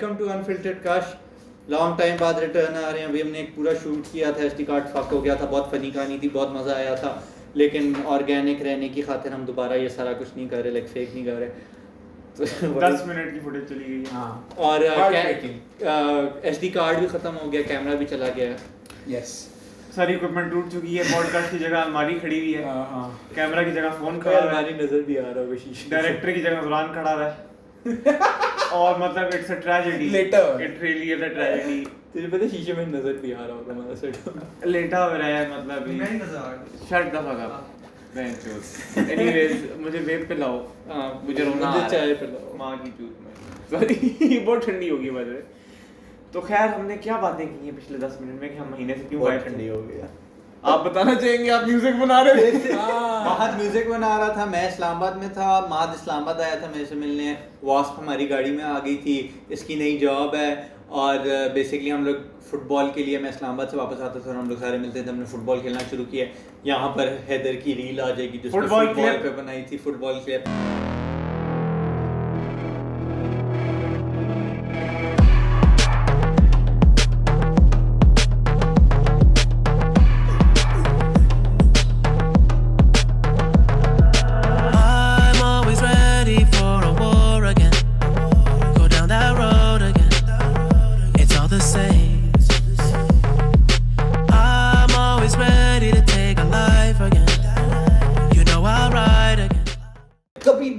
Welcome to unfiltered काश। Long time बाद return आ रहे हैं। अभी हमने एक पूरा शूट किया था, एसडी कार्ड फक हो गया था, बहुत फनी कहानी थी, बहुत मज़ा आया था, लेकिन ऑर्गेनिक रहने की खातिर हम दोबारा ये सारा कुछ नहीं कर रहे, लाइक फेक नहीं कर रहे। तो 10 मिनट की फुटेज चली गई। हाँ, और एसडी कार्ड भी ख़त्म हो गया, कैमरा भी चला गया। यस, सारी इक्विपमेंट टूट चुकी है, पॉडकास्ट की जगह अलमारी खड़ी हुई है, कैमरा की जगह फोन खड़ा है, अलमारी नजर भी आ रहा है, शीशे डायरेक्टर की जगह नुरान खड़ा है और मतलब it's a tragedy, later it really is a tragedy. तुझे पता है शीशे में नजर भी आ रहा होगा हमारा सेट लेटा हो रहा है, मतलब नहीं नजर आ रहा। शट द फक अप बेंचोस। एनीवेज मुझे वेब पे लाओ, मुझे रोना आ रहा है, चाय पे लाओ, मां की चूत में, सॉरी बहुत ठंडी होगी वजह। तो खैर हमने क्या बातें की हैं पिछले 10 मिनट में कि हम महीने से क्यों गायब ठंडी हो गया। आप बताना चाहेंगे? आप म्यूजिक बना रहे थे। महद म्यूजिक बना रहा था, मैं इस्लामाबाद में था, महद इस्लामाबाद आया था मेरे से मिलने, वास्प हमारी गाड़ी में आ गई थी, इसकी नई जॉब है और बेसिकली हम लोग फुटबॉल के लिए, मैं इस्लामाबाद से वापस आता था और हम लोग सारे मिलते थे, हमने फुटबॉल खेलना शुरू किया। यहाँ पर हैदर की रील आ जाएगी जो फुटबॉल पे बनाई थी, फुटबॉल क्लिप।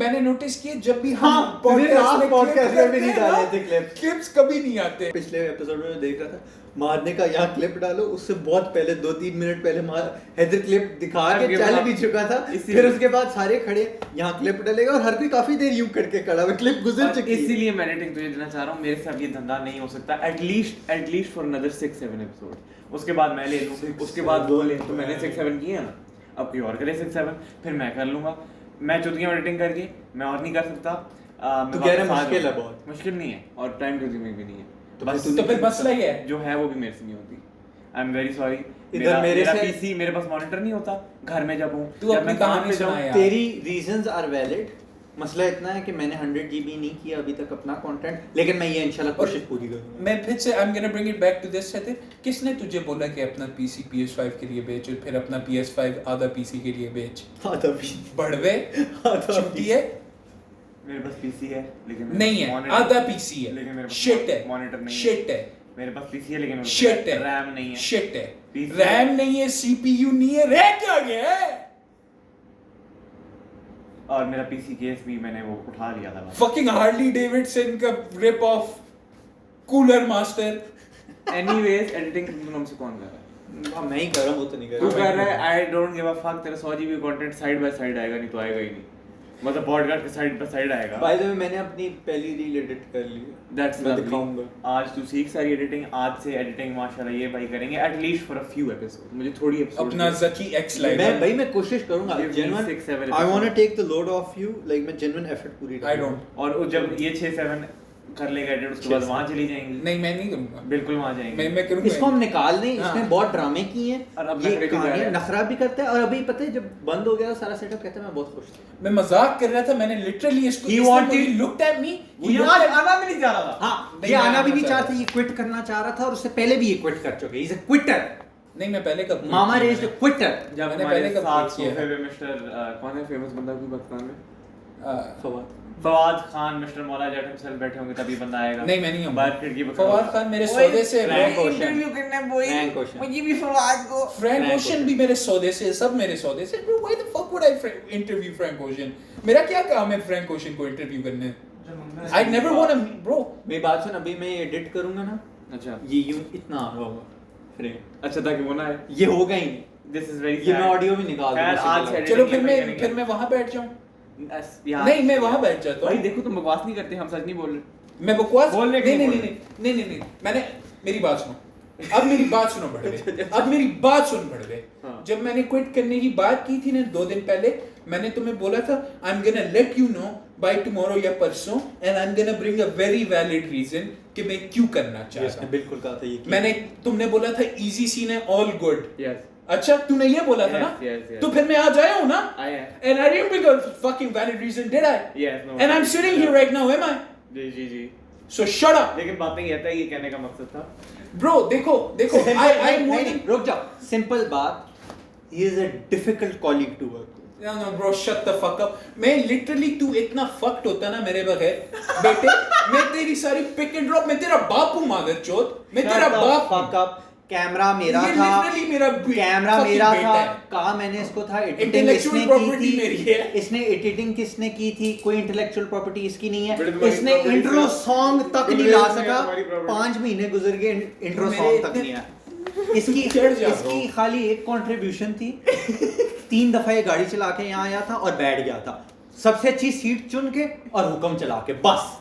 मैंने नोटिस किया जब भी हम पॉडकास्ट में भी नहीं डाले थे क्लिप्स कभी नहीं आते। पिछले एपिसोड में देख रहा था, मारने का यहाँ क्लिप डालो, उससे बहुत पहले 2-3 मिनट पहले हैदर क्लिप दिखा के चल भी चुका था, फिर उसके बाद सारे खड़े यहाँ क्लिप डालेगा और हर कोई काफी देर यूं करके खड़ा हुआ, क्लिप गुजर चुकी है। इसीलिए मैं रेटिंग तुझे देना चाह रहा हूँ, मेरे साथ ये धंधा नहीं हो सकता, एटलीस्ट फॉर अनदर 6-7 एपिसोड। उसके बाद मैं ले लूँ, उसके बाद वो ले, तो मैंने 6-7 किए ना, अब कोई और करे 6-7, फिर मैं कर लूँगा। मैं चुतियाँ एडिटिंग करके मैं और नहीं कर सकता। तो कह रहे मुश्किल है, बहुत मुश्किल नहीं है और टाइम कंज्यूमिंग भी नहीं है, तो फिर मसला ही है, जो है वो भी मेरे से नहीं होती। I am very sorry. इधर मेरा पीसी, मेरे पास मॉनिटर नहीं होता घर में, जब हूँ तू अपनी कहानी सुना यार। तेरी रीजंस आर वैलिड। मसला इतना है कि मैंने 100 GB नहीं किया अभी तक अपना कंटेंट, लेकिन मैं ये इंशाल्लाह कोशिश पूरी करूंगा। मैं फिर से I am gonna bring it back to this set. किसने तुझे बोला कि अपना पीसी PS5 के लिए बेच और फिर अपना PS5 आधा पीसी के लिए बेच? आधा पीसी बढ़वे छुट्टी है। मेरे पास पीसी है लेकिन नहीं है, आधा पीसी है लेकिन मेरे पास शिट है, मॉनिटर नहीं है, शिट है। मेरे पास पीसी है लेकिन शिट है, रैम नहीं है, शिट है, रैम नहीं है, CPU नहीं है, रह क्या गया है? और मेरा पीसी केस भी मैंने वो उठा लिया था। फकिंग हार्ली डेविडसन का rip off cooler master. Anyways editing तुम हमसे कौन कर रहा है? मैं ही कर रहा हूं, वो तो नहीं कर रहा। तू कर रहा है, I don't give a fuck. तेरा 100 GB content side by side आएगा, नहीं तो आएगा ही नहीं, मतलब पॉडकास्ट के साइड बाय साइड आएगा। बाय द वे मैंने अपनी पहली रील एडिट कर ली है, दैट्स मैं दिखाऊंगा। आज तू सीख सारी एडिटिंग, आज से एडिटिंग माशाल्लाह ये भाई करेंगे at least for a few episode. मुझे थोड़ी एपिसोड अपना ज़की एक्स लाइव मैं कोशिश करूंगा genuine. I want to take the load off you, like मैं जेन्युइन एफर्ट पूरी आई डोंट। और जब ये 6-7 कर लेगा एडिट, उसके बाद वहां चली जाएंगी। नहीं मैं नहीं करूंगा, बिल्कुल वहां जाएंगे। मैं करूंगा। इसको हम निकाल दें, इसने बहुत ड्रामे किए हैं और अब ये कहानियां नखरा भी करता है। और अभी पता है जब बंद हो गया सारा सेटअप, कहता है मैं बहुत खुश था, मैं मजाक कर रहा था, मैंने लिटरली इसको He wanted- looked at me, ये आज आना भी नहीं चाह रहा था। हाँ ये आना भी नहीं चाहता, ये क्विट करना चाह रहा था और उससे पहले भी ये क्विट कर चुके, इज अ क्विटर। नहीं मैं पहले कब मामा रेज द क्विटर। जब मैंने हमारे पहले कब साथ किया सोफे पे मिस्टर कौन है फेमस बंदा कोई पाकिस्तान में, फवाद खान, मिस्टर मौला जट हिमसेल्फ बैठे होंगे, तभी बंदा आएगा। नहीं मैं नहीं हूं। बाहर खिड़की पे फवाद खान मेरे सौदे से इंटरव्यू करना बोई, मुझे भी फवाद को फ्रैंक ओशन भी मेरे सौदे से, सब मेरे सौदे से। Bro why the fuck would I interview Frank Ocean? मेरा क्या काम है फ्रैंक ओशन को इंटरव्यू करने? I never want to. Bro मेरी बात सुन, अभी मैं एडिट करूंगा ना, अच्छा ये यूं इतना आ रहा होगा फ्रेम, अच्छा ताकि वो ना है, ये होगा ही नहीं। दिस इज वेरी ये मैं ऑडियो भी निकाल दूंगा। आज से चलो फिर मैं वहां बैठ जाऊं। नहीं मैं वहां बैठ जाता हूं। भाई देखो तुम बकवास नहीं करते, हम सच नहीं बोल रहे। मैं बकवास बोलने नहीं मैंने मैरी बात सुनो, अब मेरी बात सुनो बड़े, अब मेरी बात सुन बड़े। जब मैंने क्विट करने की बात की थी ना 2 दिन पहले, मैंने तुम्हें बोला था I am gonna let you know by tomorrow या परसों, and I am gonna bring a very valid reason कि मैं क्यों करना चाहता हूं। बिल्कुल कहा था ये। मैंने तुमने बोला था इजी सीन है, ऑल गुड। यस अच्छा तूने ये बोला था ना, तो फिर मैं आज आया हूं ना, and I didn't bring a fucking valid reason, did I? Yes, no. And I'm sitting here right now, am I? Ji So shut up. लेकिन बात नहीं कहता, ये कहने का मकसद था Bro, देखो I नहीं, रुक जाओ, सिंपल बात, he is a difficult colleague to work with. No bro, shut the fuck up. मैं literally तू इतना fucked होता ना मेरे बगैर बेटे, मैं तेरी सारी pick and drop, मैं तेरा बाप हूँ मादर चोद, मैं तेरा बाप fuck up. कैमरा मेरा ये था, literally मेरा कैमरा fucking मेरा बेटा था, है। कहा मैंने इसको था, एडिटिंग Intellectual इसने की property मेरी थी, है। इसने एडिटिंग किसने की थी, कोई इंटेलेक्चुअल प्रॉपर्टी इसकी नहीं बड़ी है, तुम्हारी इसने property इंट्रो है। सॉन्ग तक नहीं तुम्हारी ला property सका, है, तुम्हारी property। 5 महीने गुजर गए, इंट्रो मेरे सॉन्ग तक इतने- नहीं आया। इसकी चढ़ जा इसकी bro। खाली एक कंट्रीब्यूशन थी, 3 दफा ये गाड़ी चला के यहाँ आया था और बैठ गया था, सबसे अच्छी सीट चुन के और हुक्म चला के, बस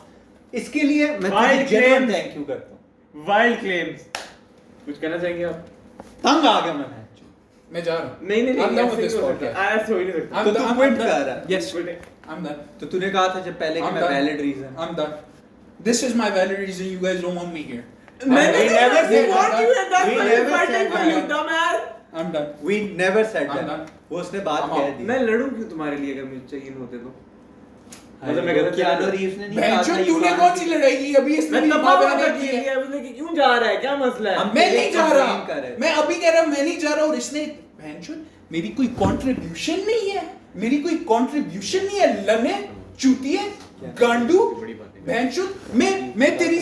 इसके लिए मैं Wild genuine claims। Thank you करता हूँ। Wild claims. कुछ कहना चाहेंगे आप? तंग आ गया मैं। मैं जा रहा हूँ। नहीं I'm done with ऐसे this नहीं हो सकता, podcast. ऐसे हो ही नहीं सकता। तो तू I'm quit done. कर रहा है। Yes, Quit. I'm done. तो तूने कहा था जब पहले कि I'm मैं done. Valid reason, I'm done. This is my valid reason you guys don't want me here. मैंने We never we said want that. you and that's We why never we're fighting said for that. you, dumbass. I'm done. We never said I'm that, done. वो उसने बात I'm कह out. दी। मैं लड़ूं क्यों तुम्हारे लिए अगर मुझे चाहिए होते तो? मतलब मैं कहता कियानो चला- रीव्स ने नहीं कहा बहनचोद था you तूने can't- कौन सी लड़ाई की अभी इसने मैं भी तब माँ बात बहना कर की है। दिया उसने कि क्यों जा रहा है, क्या मसला है? हम- मैं नहीं जा complain कर रहा रहे थे। मैं अभी कह रहा हूँ मैं नहीं जा रहा और इसने बहनचोद मेरी कोई कंट्रीब्यूशन नहीं है, मेरी कोई कंट्रीब्यूशन नहीं है, लने चूतिए गांडू बड़ी बात है। बहनचोद मैं तेरी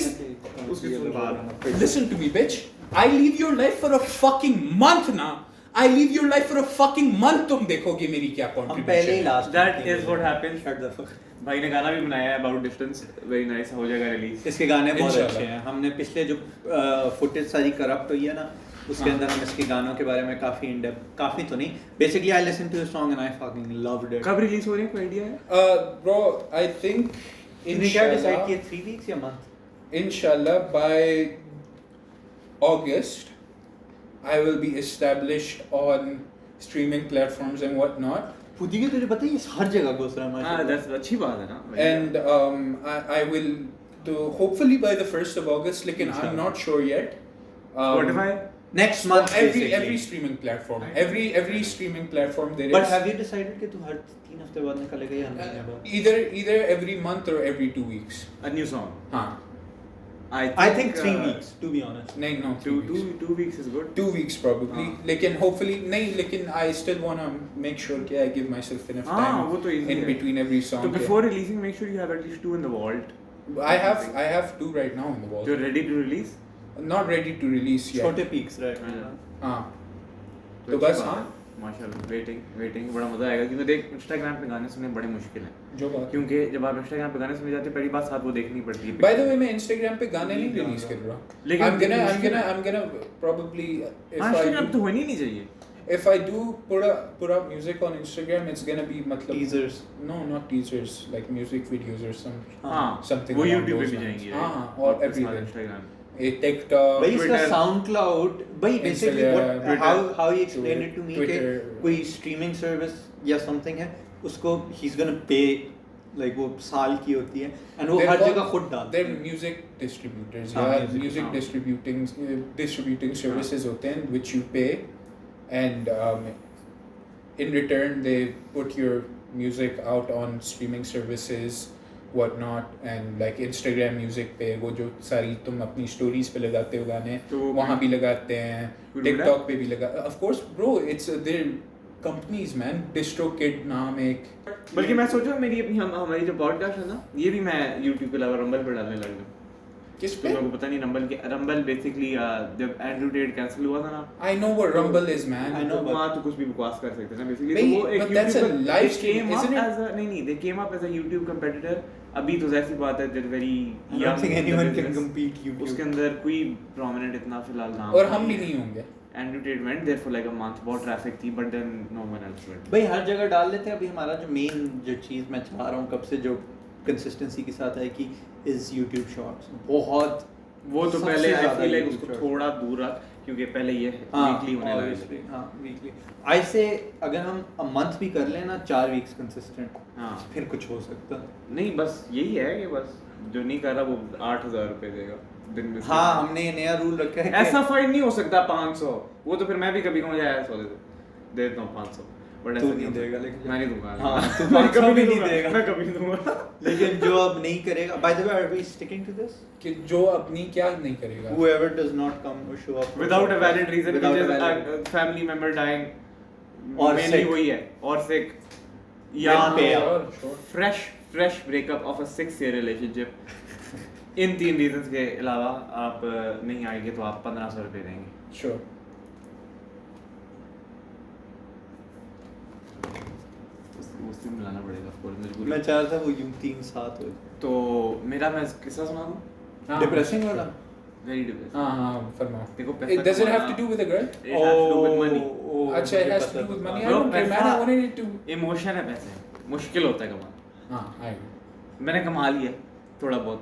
उसकी सुन बात। listen to me bitch, I leave your life for a fucking month now, I leave your life for a fucking month, तुम देखोगे मेरी क्या हम पहले ही contribution. Last That is what happens. Shut the fuck. भाई ने गाना भी बनाया है अबाउट डिस्टेंस, वेरी नाइस, हो जाएगा रिलीज। इसके गाने बहुत इंशाल्लाह। अच्छे हैं, हमने पिछले जो फुटेज सारी करप्ट हुई है ना उसके हाँ। अंदर हम इसके गानों के बारे में काफी इन डेप्थ, काफी तो नहीं, basically I listen to the song and I fucking loved it. कब रिलीज हो रही है, कोई आइडिया है? Bro, I think इन्हें क्या डिसाइड inshallah किया, 3 वीक्स या month? inshallah by August I will be established on streaming platforms and whatnot, खुदी के तुझे पता है ये हर जगह घुस रहा है हां माशाल्लाह। दैट्स अच्छी बात है ना। and I will do hopefully by the 1st of August, लेकिन I'm not sure yet. Spotify, next so month every streaming platform, every streaming platform there but is. Have you decided कि तू हर 3 हफ्ते बाद निकलेगा या महीने बाद? Either every month or every 2 weeks. a new song. हाँ, I think 3 weeks to be honest. नहीं no 3 weeks. Two weeks is good. 2 weeks probably. हाँ. लेकिन hopefully नहीं, लेकिन I still wanna make sure कि I give myself enough हाँ, time वो तो easy in है। between every song. So before releasing, make sure you have at least 2 in the vault. I have 2 right now in the wall. You're ready to release. Not ready to release yet. छोटे peaks right. हाँ, तो तो अच्छी बस बात हाँ, है। माशाल्लाह, वेटिंग बड़ा मजा आएगा, क्योंकि देख इंस्टाग्राम पे गाने सुनने बड़े मुश्किल हैं, जो बात। क्योंकि जब आप इंस्टाग्राम पे गाने सुनने जाते हैं पहली बात साथ वो देखनी पड़ती है। By the way, मैं Instagram पे गाने नहीं रिलीज कर रहा। लेकिन I'm gonna probably इंस्टाग्राम तो होनी नहीं चाहिए। if I do put up music on Instagram, it's gonna be मतलब teasers. no, not teasers, like music videos or हाँ, something वो along YouTube पे those भी lines. जाएंगी। हाँ, right? हाँ, और उसके साथ everywhere. Instagram। A TikTok, भाई इसका Twitter- SoundCloud भाई basically Instagram, how he explained it to me कि Twitter, कोई स्ट्रीमिंग सर्विस या समथिंग है उसको he's gonna pay like वो साल की होती है and वो They're हर called- जगह खुद डालते they're हैं। music distributors, हाँ, yeah, music, music हाँ। distributing services होते हैं which you pay, and in return they put your music out on streaming services, whatnot, and like Instagram music पे वो जो सारी तुम अपनी stories पे लगाते हो गाने तो वो वहाँ भी लगाते हैं, कोई ढूंढा? TikTok पे भी लगा, of course bro, it's they're companies man, DistroKid नाम एक, बल्कि मैं सोच रहा हूँ मेरी अपनी हमारी जो पॉडकास्ट है ना, ये भी मैं YouTube के अलावा रंबल पर डालने लग गया। किस तो पे? मेरे को पता नहीं रंबल बेसिकली जब एंड्रू टेट कैंसिल हुआ था ना, I know what Rumble is man. I know, तो but- वहाँ तो कुछ भी बकवास कर सकते हैं ना बेसिकली। नहीं, तो वो एक but that's a YouTube पर- live they stream, came up isn't it? as a- नहीं they came up as a YouTube competitor। अभी तो जैसी बात है they're very I young don't think in the anyone can business। compete YouTube. उसके अंदर कोई prominent इतना फिलहाल नाम और हम भी नहीं होंगे। Andrew Tate went there for like a month, बहुत ट्रैफिक थी, but then no one else went। भाई हर जगह डाल लेते हैं। अभी हमारा जो मेन जो चीज़ मैं चाह रहा हूँ कब से जो कंसिस्टेंसी के साथ है कि इज यूट्यूब शॉर्ट्स बहुत वो तो सबसे पहले आई ज़्यादा फील लाइक YouTube उसको shorts। थोड़ा दूर रख, क्योंकि पहले ये हाँ, वीकली होने लगा obviously, हाँ वीकली आई से अगर हम अ मंथ भी कर लें ना 4 वीक्स कंसिस्टेंट हाँ फिर कुछ हो सकता। नहीं बस यही है कि बस जो नहीं कर रहा वो 8,000 रुपए देगा दिन में। हाँ हमने ये नया रूल रखा है कि ऐसा फाइन नहीं हो सकता 500, वो तो फिर मैं भी कभी कहूँ यार 100 दे दो, दे देता हूँ 500, बट तू नहीं देगा लेकिन मैं नहीं दूंगा हाँ तू मैं 500 कभी भी नहीं नहीं देगा मैं कभी नहीं दूंगा लेकिन जो अब नहीं करेगा by the way are we sticking to this कि जो अपनी क्या नहीं करेगा whoever does not come or show up without a valid reason Without which a is valid- a family member dying Or mainly sick. वही है और sick या Will pay out. Sure. fresh breakup of a 6-year relationship in 3 reasons के अलावा आप नहीं आएंगे तो आप 1500 रुपए देंगे Sure. उससे मिलाना पड़ेगा of course मजबूरी मैं चाह रहा था वो यूं 3 साथ हो तो मेरा मैं किस्सा सुना दूं हाँ, डिप्रेसिंग वाला वेरी डिप्रेसिंग हाँ हाँ फरमाओ देखो It does it have to do with a girl? it has to do with money अच्छा it has to do with money. I Bro, don't care man. I wanted it to. Emotion है पैसे मुश्किल होता है कमाना हाँ आएगा. मैंने कमा लिया थोड़ा बहुत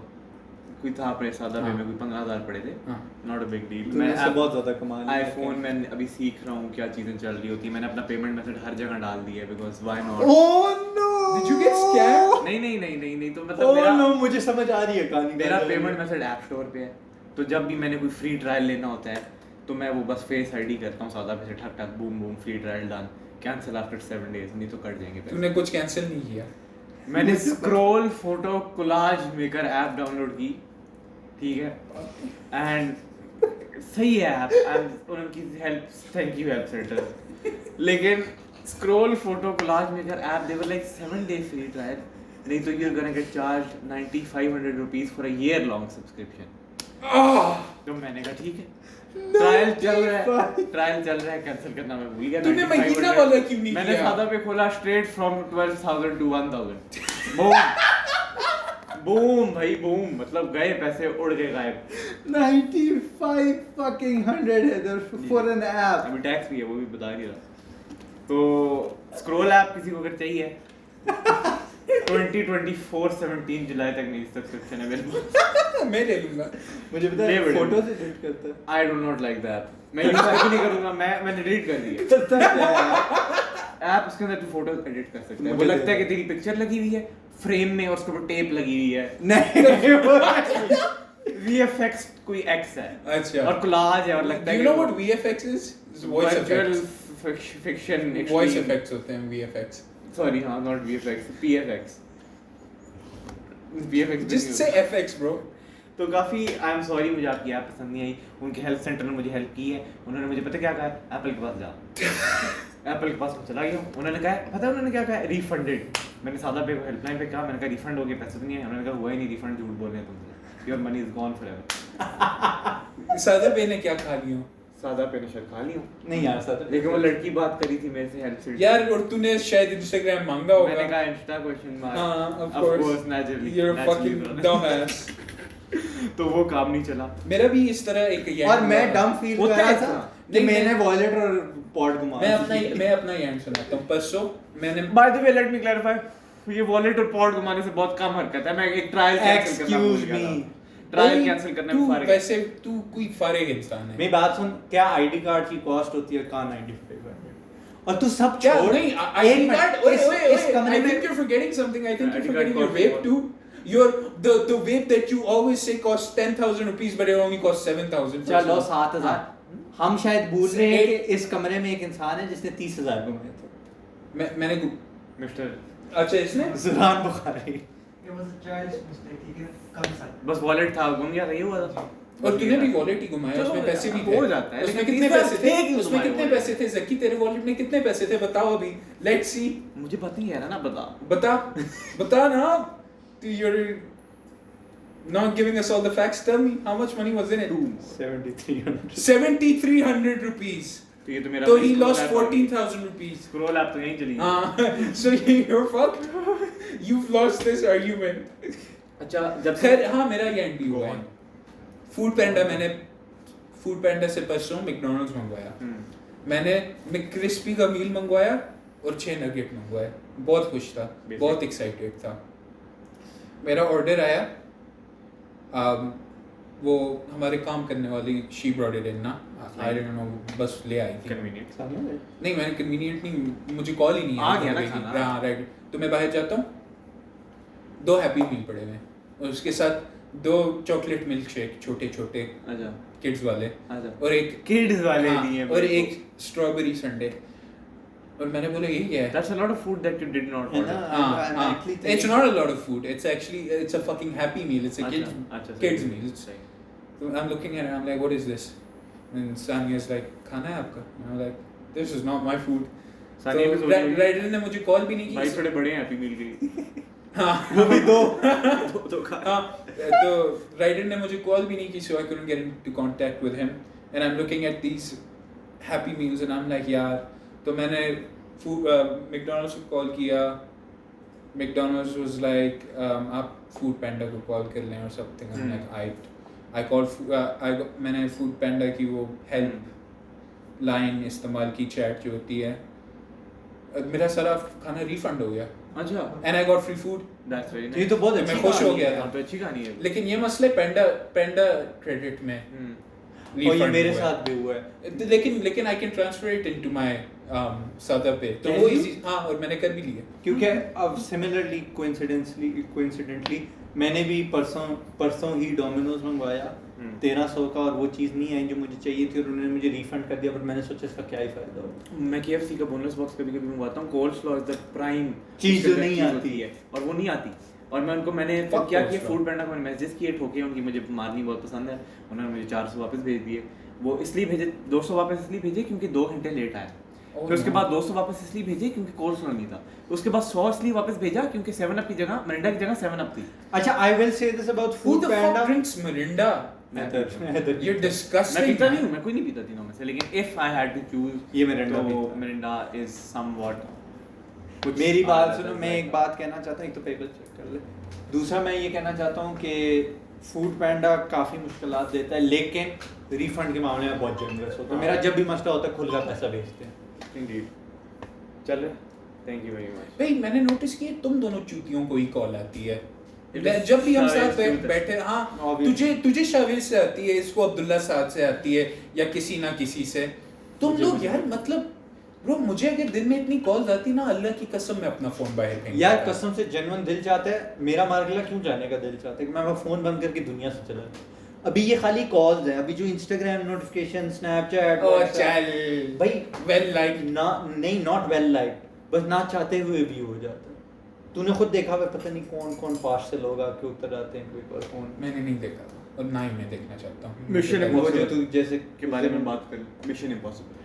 कोई था अपने सादा पे हाँ. में कोई 15,000 पड़े थे हाँ. नॉट अ बिग डील तूने इससे बहुत ज्यादा कमा लिया आईफोन में अभी सीख रहा हूँ क्या चीजें चल रही होती है मैंने अपना पेमेंट मेथड हर जगह डाल दिया है because why not oh no Did you get scammed? नहीं तो मतलब oh मेरा no मुझे समझ आ रही है कहानी मेरा पेमेंट मेथड ऐप स्टोर पे है तो जब भी मैंने कोई फ्री ट्रायल लेना होता है तो मैं वो बस फेस आईडी करता हूँ सादा पे से ठक ठक boom boom free trial done cancel after 7 days नहीं तो कट जाएंगे पैसे तूने कुछ कैंसिल नहीं किया. मैंने scroll photo collage maker app download की ठीक है एंड सही है ऐप उनकी help thank you help centre लेकिन scroll photo collage maker app they were like 7 days free trial नहीं तो you are gonna get charge 9500 rupees for a year long subscription तो मैंने कहा ठीक है ट्रायल चल रहा है कैंसिल करना मैं भूल गया तूने 9500 महीना वाला क्यों नहीं मैंने किया? सादा पे खोला straight from 12,000 to 1,000 boom boom भाई बूम मतलब गए पैसे उड़ गए गायब 95 fucking 100 है for an app अभी टैक्स भी है वो भी बता नहीं रहा तो स्क्रॉल ऐप किसी को अगर चाहिए 2024 17 जुलाई तक मेरी सब्सक्रिप्शन अवेलेबल मैं ले लूंगा. मुझे पता ले है बड़े। फोटो से एडिट करता है I do not like that मैं यूज भी नहीं करूंगा मैंने डिलीट कर दिया करता क्या है ऐप उसके अंदर तू फोटो एडिट कर सकता है वो मुझे लगता है दे। कि तेरी पिक्चर लगी हुई है फ्रेम में और उसके ऊपर टेप लगी हुई है नहीं VFX कोई X है अच्छा. और कोलाज है और लगता Do है you know what VFX is? It's voice effects. fiction Voice effects होते हैं VFX. सॉरी हाँ not VFX PFX VFX Just say FX bro. तो काफ़ी आई एम सॉरी मुझे आपकी ऐप पसंद नहीं आई उनके हेल्थ सेंटर ने मुझे हेल्प की है उन्होंने मुझे पता क्या कहा एप्पल के पास जा एप्पल के पास मैं चला गया उन्होंने कहा पता है उन्होंने क्या कहा रिफंडेड मैंने सादा पे हेल्पलाइन पे कहा मैंने कहा रिफंड हो गया पैसे तो नहीं है उन्होंने कहा हुआ ही नहीं रिफंड झूठ बोल रहे हैं तुमसे your money is gone forever सादा पे ने क्या खा लियो? सादा पे ने शायद खा ली हूँ नहीं यार सर लेकिन वो लड़की बात करी थी मेरे से हेल्प से यार और तूने शायद Instagram मांगा होगा. मैंने कहा इंस्टा क्वेश्चन मार्क हाँ of course. naturally You're a fucking dumbass. तो वो काम नहीं चला मेरा भी इस तरह एक ये और मैं डम फील होता कर रहा है था ऐसा। कि नहीं, मैंने वॉलेट और पॉड घुमाया मैं अपना एंड सुनाता हूँ. परसों मैंने by the way let me clarify ये वॉलेट और पॉड घुमाने से बहुत कम हरकत है मैं एक ट्रायल कैंसिल करना भूल Excuse गया me. था ट्रायल कैंसिल करने में तू फारिग वैसे तू कोई फारिग इंसान है. मेरी बात सुन क्या आईडी कार्ड की कॉस्ट होती है कहाँ 95 और तू सब क्या छोड़ नहीं एक आईडी मिनट, कार्ड ओए ओए इस कमरे I में think you're forgetting something. I think you're ID card forgetting your cost vape what? too. Your the vape that you always say costs 10,000 rupees but it only costs 7,000. चलो 7,000 हम शायद भूल रहे हैं एक- कि इस कमरे में एक इंसान है जिसने 30,000 कमाए थे मैंने मिस्टर अच्छा इसने जुरान Bukhari It was a child's mistake. He can come inside. बस वॉलेट था गुम गया था ये हुआ था और तूने भी वॉलेट ही घुमाया चलो, उसमें पैसे भी हो थे. जाता है, उसमें लेकिन कितने 30,000 पैसे थे? थे कि उसमें तुम्हारे कितने wallet पैसे थे? जक्की तेरे वॉलेट में कितने पैसे थे बताओ अभी. Let's see. मुझे पता ही है ना बता बता ना. You're not giving us all the facts. Tell me how much money was in it? 7300 7,300 rupees. तो ये तो मेरा So he lost 14,000 rupees. Scroll app तो यहीं चली गई। So you're fucked. You've lost this argument. अच्छा जब खैर हाँ मेरा ये एंड भी Go हुआ है. on. फूड पैंडा मैंने फूड पैंडा से परसों मैकडॉनल्ड्स मंगवाया. मैंने क्रिस्पी का मील मंगवाया और 6 नगेट मंगवाए. बहुत खुश था. Basic. बहुत एक्साइटेड था. मेरा ऑर्डर आया. वो हमारे काम करने वाली शी ब्रॉट इट इन ना. आई डोंट नो बस ले आई थी. कन्वीनियंट नहीं मैंने कन्वीनियंट नहीं मुझे कॉल ही नहीं आ गया ना खाना। हाँ राइट. तो मैं बाहर जाता हूँ. 2 हैप्पी मील पड़े हुए और उसके साथ 2 चॉकलेट मिल्क शेक छोटे छोटे अच्छा किड्स वाले अच्छा और एक किड्स वाले हाँ, दिए और एक स्ट्रॉबेरी संडे. और मैंने बोला ये क्या है? That's a lot of food that you did not है order. ना? I'm actually It's thinking- not a lot of food. It's actually it's a fucking happy meal. It's a अच्छा, kids meal. So I'm looking at it. I'm like, what is this? And Sani is like, खाना है आपका? And I'm like, this is not my food. Sani भी सोच रही है, rider ने मुझे कॉल भी नहीं भाई की. थोड़े बड़े हैं हैप्पी मील के लिए. हाँ. वो भी दो तो खा. हाँ, तो राइडर ने मुझे कॉल भी नहीं की, so I couldn't get into contact with him. And I'm looking at these happy meals and I'm like, यार, तो मैंने McDonald's को कॉल किया. McDonald's was like, आप Food Panda को कॉल कर लें or something. I'm like, I called, मैंने Food Panda की वो help line इस्तेमाल की, chat जो होती है. मेरा सारा खाना रिफंड हो गया. अच्छा. And I got free food. That's very nice. ये तो बहुत मैं अच्छी खुश हो कहानी गया है। था. तो अच्छी कहानी है. लेकिन ये मसले पेंडा क्रेडिट में और ये refund मेरे हुआ है. साथ भी हुआ है। लेकिन I can transfer it into my सादा पे, तो Can वो you? इजी. हाँ, और मैंने कर भी लिया. क्योंकि अब सिमिलरली कोइंसिडेंटली मैंने भी परसों ही डोमिनोज मंगवाया 1300 का, और वो चीज़ नहीं आई जो मुझे चाहिए थी, और उन्होंने मुझे रिफंड कर दिया, पर मैंने सोचा इसका क्या ही फायदा हो. मैं KFC का बोनलेस बॉक्स कभी-कभी मंगवाता हूँ. Coleslaw is the prime चीज़ जो नहीं आती है, और वो नहीं आती. और मैं उनको मैंने Fuck क्या coleslaw. किया, फूड पैंडा को मैंने मैसेज किए, ठोके उनकी, मुझे मारनी बहुत पसंद है. उन्होंने मुझे 400 वापस भेज दिए. वो इसलिए भेजे 200 वापस इसलिए भेजे क्योंकि 2 घंटे लेट आया. Oh, फिर उसके no. बाद 200 वापस इसलिए भेजे क्योंकि कोल्ड स्लॉ नहीं था. उसके बाद 100 इसलिए वापस भेजा क्योंकि 7 अप की जगह मिरिंडा की जगह 7 अप थी. अच्छा, I will say this about Who food the fuck panda. drinks Mirinda? You're मैं disgusting. पीता नहीं हूँ, मैं कोई नहीं पीता तीनों में से, लेकिन if I had to choose ये मिरिंडा तो पीता हूँ. Mirinda is somewhat. मेरी बात सुनो, मैं एक बात कहना चाहता हूँ, एक तो पेपर चेक कर ले. दूसरा मैं ये कहना चाहता हूँ कि फूड पैंडा काफ़ी मुश्किलात देता है, लेकिन रिफंड के मामले में बहुत जनरस होता है. मेरा जब भी मसला होता है खुल का पैसा भेजते हैं. इंडीड. चल, थैंक यू वेरी मच. भाई मैंने नोटिस किया तुम दोनों चूतियों को ही कॉल आती है. It is जब भी हम शावेज साथ से बैठे, हाँ, Obviously. तुझे शावेज से आती है, इसको अब्दुल्ला साद से आती है, या किसी ना किसी से. तुम लोग यार, मतलब ब्रो, मुझे अगर दिन में इतनी कॉल्स आती ना, अल्लाह की कसम मैं अपना फोन बाहर फेंक यार देता. कसम से जेन्युइन दिल चाहता है, मेरा मार्गला क्यों जाने का दिल चाहता है कि मैं फ़ोन बंद करके दुनिया से चला जाऊं. अभी ये खाली कॉल्स हैं, अभी जो इंस्टाग्राम नोटिफिकेशन, स्नैपचैट, ओ चल भाई वेल लाइक. ना, नहीं, नॉट वेल लाइक, बस ना चाहते हुए भी हो जाता है. तूने खुद देखा हुआ, पता नहीं कौन पास से लोग आके उतर आते हैं कोई पर फोन. मैंने नहीं देखा था, और ना ही मैं देखना चाहता हूँ. Mission वो जो Impossible. तू जैसे के बारे में बात कर. Mission impossible.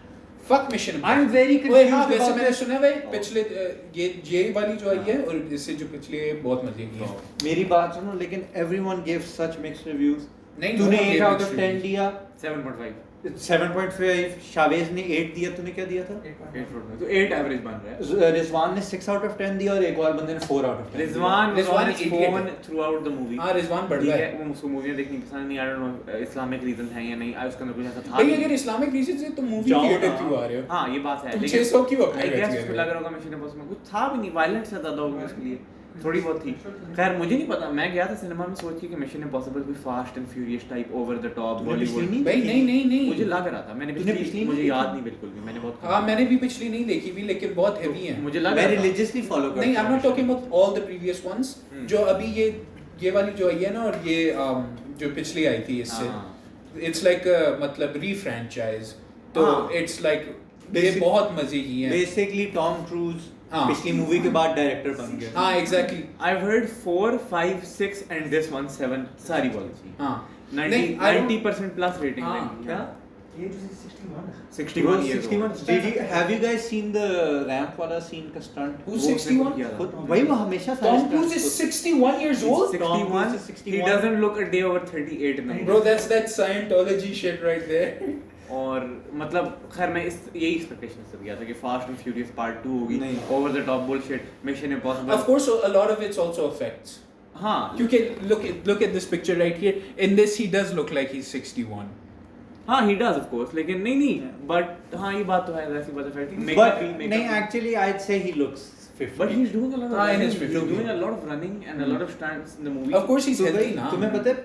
Fuck Mission Impossible. I'm very ओए confused हाँ, वैसे about मैंने this. सुना है भाई, पिछले ये वाली जो आई है, और इससे जो पिछले बहुत मजे की है. मेरी बात सुनो, लेकिन everyone gave such mixed reviews. नहीं, तूने no one 8 gave out of mixed 10 reviews. दिया, 7.5. 7.5, शावेज ने 8 दिया, तूने क्या दिया था? 8 तो 8 एवरेज बन रहा है. रिजवान ने 6 out of 10 दिया, और एक और बंदे ने 4 out of 10 दिया. रिजवान रिजवान इज idiot फोन है. Throughout the movie. हाँ, रिजवान बढ़ ठीक रहा है, है. वो उसको मूवियां देखनी पसंद नहीं. I don't know Islamic reason है या नहीं, उसके अंदर कुछ ऐसा था भाई नहीं. अगर इस्लामिक रीजन से तो मूवी जाओ थिएटर ना. क्यों आ रहे हो? हाँ, ये बात है. तुम लेकिन 600 क्यों अपने आई बैच गेस कर उसको रहे लग हो? रहा होगा मिशन इम्पॉसिबल में कुछ था भी नहीं, वायलेंस से ज्यादा होगी उसके लिए, थोड़ी बहुत थी. खैर मुझे नहीं पता, मैं गया था सिनेमा में सोच के कि मिशन इम्पॉसिबल कोई fast and furious type over the top तूने पिछली बॉलीवुड. नहीं भाई नहीं मुझे लग रहा था, मैंने तूने पिछली पिछली मुझे नहीं याद देखी? नहीं बिल्कुल भी, मैंने बहुत हाँ, मैंने भी पिछली नहीं देखी भी, लेकिन बहुत हेवी है. मुझे लग मैं रहा था. रिलीजियसली फॉलो करता नहीं, हूँ. I'm not talking about all the previous ones. जो अभी ये वाली जो आई है ना, और ये जो पिछली आई थी इससे, it's like a मतलब री-फ्रैंचाइज. तो it's like ये बहुत मजे की है. बेसिकली टॉम क्रूज हाँ. पिछली मूवी के बाद डायरेक्टर बन गया. हाँ, exactly. I've heard 4, 5, 6 and this one 7 सारी बोल थी. हाँ. 90 नहीं, I don't- 90% प्लस रेटिंग हाँ. है. क्या? ये जो 61 है 61 years 61. old. Did you have you guys seen the ramp वाला scene का stunt? Who's वो 61? किया था. खुद वही वो हमेशा Tom Cruise is 61 years old? 61. is 61. He doesn't look a day over 38 in the Bro, that's that Scientology shit right there. और मतलब खैर मैं यही एक्सपेक्टेशन से गया था कि फास्ट एंड फ्यूरियस पार्ट 2 होगी, नहीं. Over the top bullshit, mission impossible. Of course, a lot of it's also effects. हाँ, क्योंकि look at this picture right here. In this, he does look like he's 61. हाँ, he does of course, लेकिन नहीं but हाँ ये बात तो है, वैसी बात है. But नहीं, actually I'd say he looks 50. But he's doing a lot of हाँ, in running. his He's 50s. doing a lot of running and a lot of stunts in the movie. Of course, he's तो healthy भाई, now. तुम्हें पता है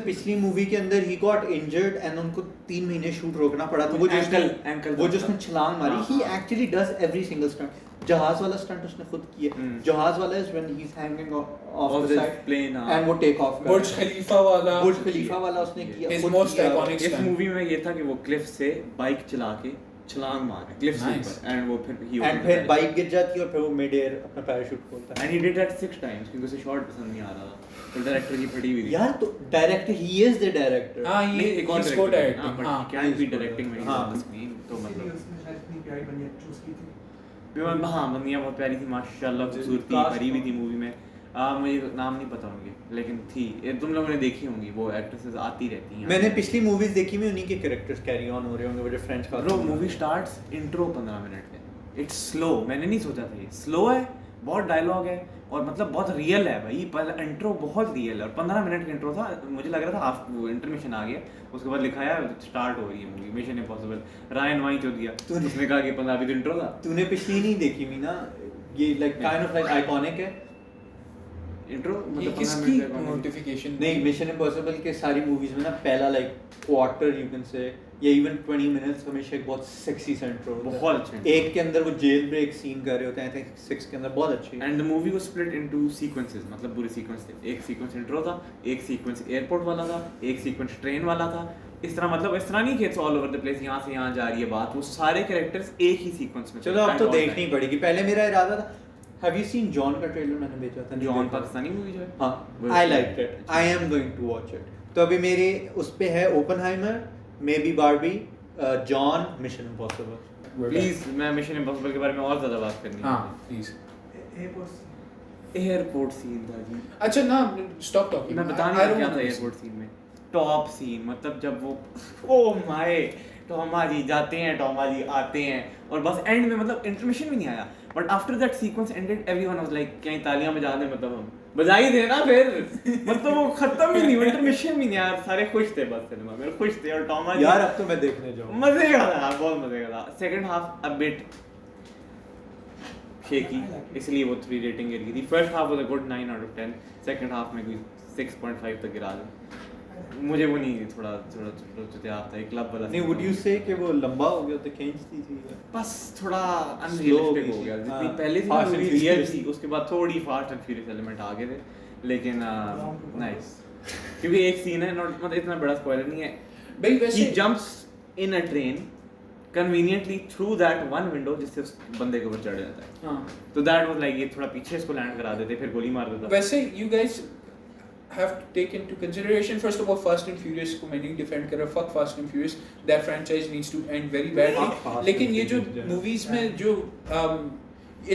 पिछली movie के अंदर he got injured and उनको 3 महीने शूट रोकना पड़ा था. वो जो उसने छलांग मारी, he actually does every single stunt. जहाज वाला स्टंट उसने खुद किया. जहाज वाला is when he's hanging off the side plane. and वो take off कर Burj Khalifa वाला. बुर्ज खलीफा वाला उसने किया. His खुद most किया. iconic इस stunt. मूवी में ये था कि वो क्लिफ से बाइक चला के छलांग मारे क्लिफ से Nice. ऊपर एंड वो फिर एंड फिर बाइक गिर जाती है और फिर वो मिड एयर अपना पैराशूट खोलता है। And he did that 6 times क्योंकि उसे शॉट पसंद नहीं आ रहा था, तो डायरेक्टर की फटी हुई थी यार तो director he is the director. हाँ ये एक और इसको डायरेक्टर डायरेक्टिंग हां हाँ but can be directing when हाँ। ऑन द स्क्रीन तो इसीलिए मतलब उसने शायद इतनी प्यारी बनिया चूज की थी। हाँ बंदियाँ बहुत प्यारी थी माशाल्लाह, खूबसूरती कास्ट भरी हुई थी तो- मूवी में। मुझे नाम नहीं पता होंगे लेकिन थी ये तुम लोगों ने देखी होंगी, वो एक्ट्रेसेस आती रहती हैं। मैंने पिछली मूवीज देखी में उन्हीं के कैरेक्टर्स कैरी ऑन हो रहे होंगे, वो जो फ्रेंच का bro movie starts intro 15 minute है, इट्स स्लो, मैंने नहीं सोचा था ये स्लो है, बहुत डायलॉग है और मतलब बहुत रियल है भाई, पहले इंट्रो बहुत रियल है और 15 मिनट का इंट्रो था, मुझे लग रहा था हाफ वो इंटरमिशन आ गया, उसके बाद लिखा है स्टार्ट हो रही है movie mission impossible, Ryan wine चो दिया उसने कहा कि 15 अभी तो इंट्रो था। तूने पिछली नहीं देखी मी ना, ये like kind of like iconic है इंट्रो ये मतलब 15 किसकी मिनट का नोटिफिकेशन नहीं, मिशन इम्पॉसिबल के सारी मूवीज में ना पहला like quarter you can say या इवन 20 मिनट्स हमेशा एक बहुत सेक्सी सा इंट्रो होता है। बहुत अच्छे एक के अंदर वो जेल ब्रेक सीन कर रहे होते हैं, आई थिंक 6 के अंदर, बहुत अच्छी। And the movie was split into sequences, मतलब पूरे सीक्वेंस थे, एक सीक्वेंस इंट्रो था, एक सीक्वेंस एयरपोर्ट वाला था, एक सीक्वेंस ट्रेन वाला था, इस तरह मतलब इस तरह नहीं कि it's all over the place, यहाँ से यहाँ जा रही है बात, वो सारे कैरेक्टर्स एक ही सीक्वेंस में थे। चलो अब तो And all देखनी time. पड़ेगी, पहले मेरा इरादा था। हैव यू सीन जॉन का ट्रेलर? मैंने भेजा था, नहीं जॉन देखा। पाकिस्तानी मूवी जो है हाँ, I like it, I am going to watch it. तो अभी मेरे उस पे है Oppenheimer, maybe Barbie, John, Mission Impossible. Please मैं मिशन इम्पॉसिबल के बारे में और ज्यादा बात करनी है। हाँ प्लीज एयरपोर्ट सीन था जी, अच्छा ना स्टॉप टॉकिंग मैं बताने लगा क्या था एयरपोर्ट सीन में, टॉप सीन, मतलब जब वो ओ माय टॉमा जी जाते हैं, टॉमा जी आते हैं और बस एंड में मतलब इंटरमिशन भी नहीं आया, but after that sequence ended everyone was like क्या तालियां बजा दे, मतलब हम बजा ही दे ना फिर मतलब वो खत्म ही नहीं, इंटरमिशन भी नहीं आया, सारे खुश थे बस सिनेमा में, खुश थे और टॉमा जी यार अब तो मैं देखने जाऊँ। मजे का था, बहुत मजे का था। Second half a bit shaky, इसलिए वो 3 रेटिंग गिर गई थी। First half was a good 9 out of 10, second half में कोई 6.5 तक गिरा दी। मुझे वो नहीं थोड़ा चुतियाब था, एक क्लब वाला नहीं, वुड यू से कि वो लंबा हो गया तो खींचती थी? बस थोड़ा अनरियलिस्टिक हो गया, जितनी पहले थी Fast and movie real Furious थी, उसके बाद थोड़ी फास्ट एंड फ्यूरियस एलिमेंट आ गए थे, लेकिन नाइस क्योंकि एक सीन है, नॉट मतलब इतना बड़ा स्पॉइलर नहीं है भाई he वैसे jumps in a train conveniently through that one window जिससे उस बंदे के ऊपर चढ़ जाता है। हाँ तो that was like ये थोड़ा पीछे इसको लैंड करा देते फिर गोली मार देता। वैसे you guys have to take into consideration first of all Fast and Furious को मैं नहीं डिफेंड कर रहा, fuck Fast and Furious, that franchise needs to end very badly। Fuck Fast लेकिन and ये जो Furious, yeah. मूवीज में जो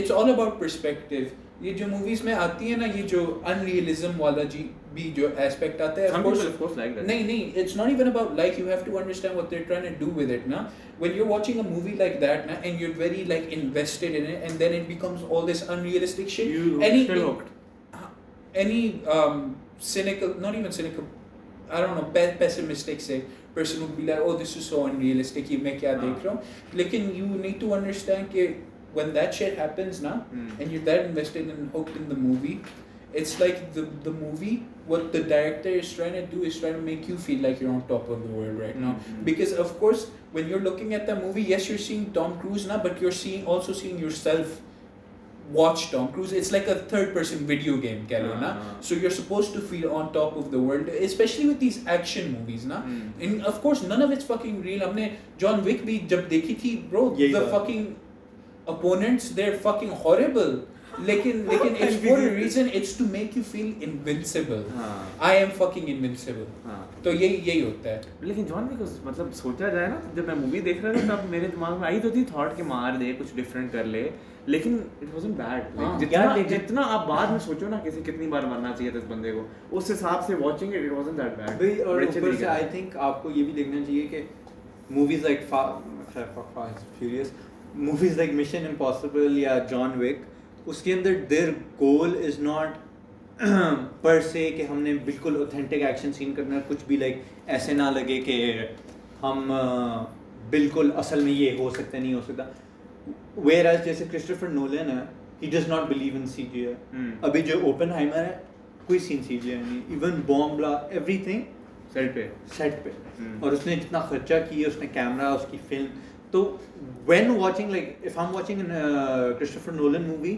it's all about perspective, ये जो मूवीज में आती है ना, ये जो अनरियलिज्म वाला जी भी जो एस्पेक्ट आता है, Some people of course like that। नहीं, it's not even about like, you have to understand what they're trying to do with it na, when you're watching a movie like that na, and you're very like invested in it, and then it becomes all this unrealistic shit, You still hooked। any cynical, not even cynical, I don't know, pessimistic say person would be like, oh this is so unrealistic, ये मैं क्या देख रहा हूँ, लेकिन you need to understand कि when that shit happens na, and you're that invested and hooked in the movie, it's like the movie, what the director is trying to do is trying to make you feel like you're on top of the world right now, because of course when you're looking at the movie, yes you're seeing Tom Cruise na, but you're also seeing yourself watch Tom Cruise. It's like a third person video game keh lo na, so you're supposed to feel on top of the world, especially with these action movies na, and of course none of it's fucking real. हमने John Wick भी जब देखी थी bro, the fucking opponents, they're fucking horrible, लेकिन it's for a reason, it's to make you feel invincible। I am fucking invincible। तो यही होता है। लेकिन जॉन विक मतलब सोचा जाए ना, जब मैं मूवी देख रहा था तब मेरे दिमाग में आई तो थी थॉट के मार दे कुछ डिफरेंट कर ले, लेकिन इट वाजंट बैड। जितना आप बाद में सोचो ना किसी कितनी बार मरना चाहिए था इस बंदे को, उस हिसाब से watching it wasn't that bad. और ऊपर से आई थिंक आपको ये भी देखना चाहिए कि movies like fast furious, movies like mission impossible या जॉन विक, उसके अंदर देयर गोल इज नॉट पर से कि हमने बिल्कुल ऑथेंटिक एक्शन सीन करना है, कुछ भी लाइक ऐसे ना लगे कि हम बिल्कुल असल में ये हो सकता नहीं हो सकता। वेयर एज जैसे क्रिस्टोफर नोलन है, he does not believe in CGI. अभी जो ओपनहाइमर है कोई सीन सीजीआई नहीं, even bomb blast everything set पे और उसने जितना खर्चा किया, उसने कैमरा, उसकी फिल्म, तो when watching like if I'm watching a Christopher Nolan movie,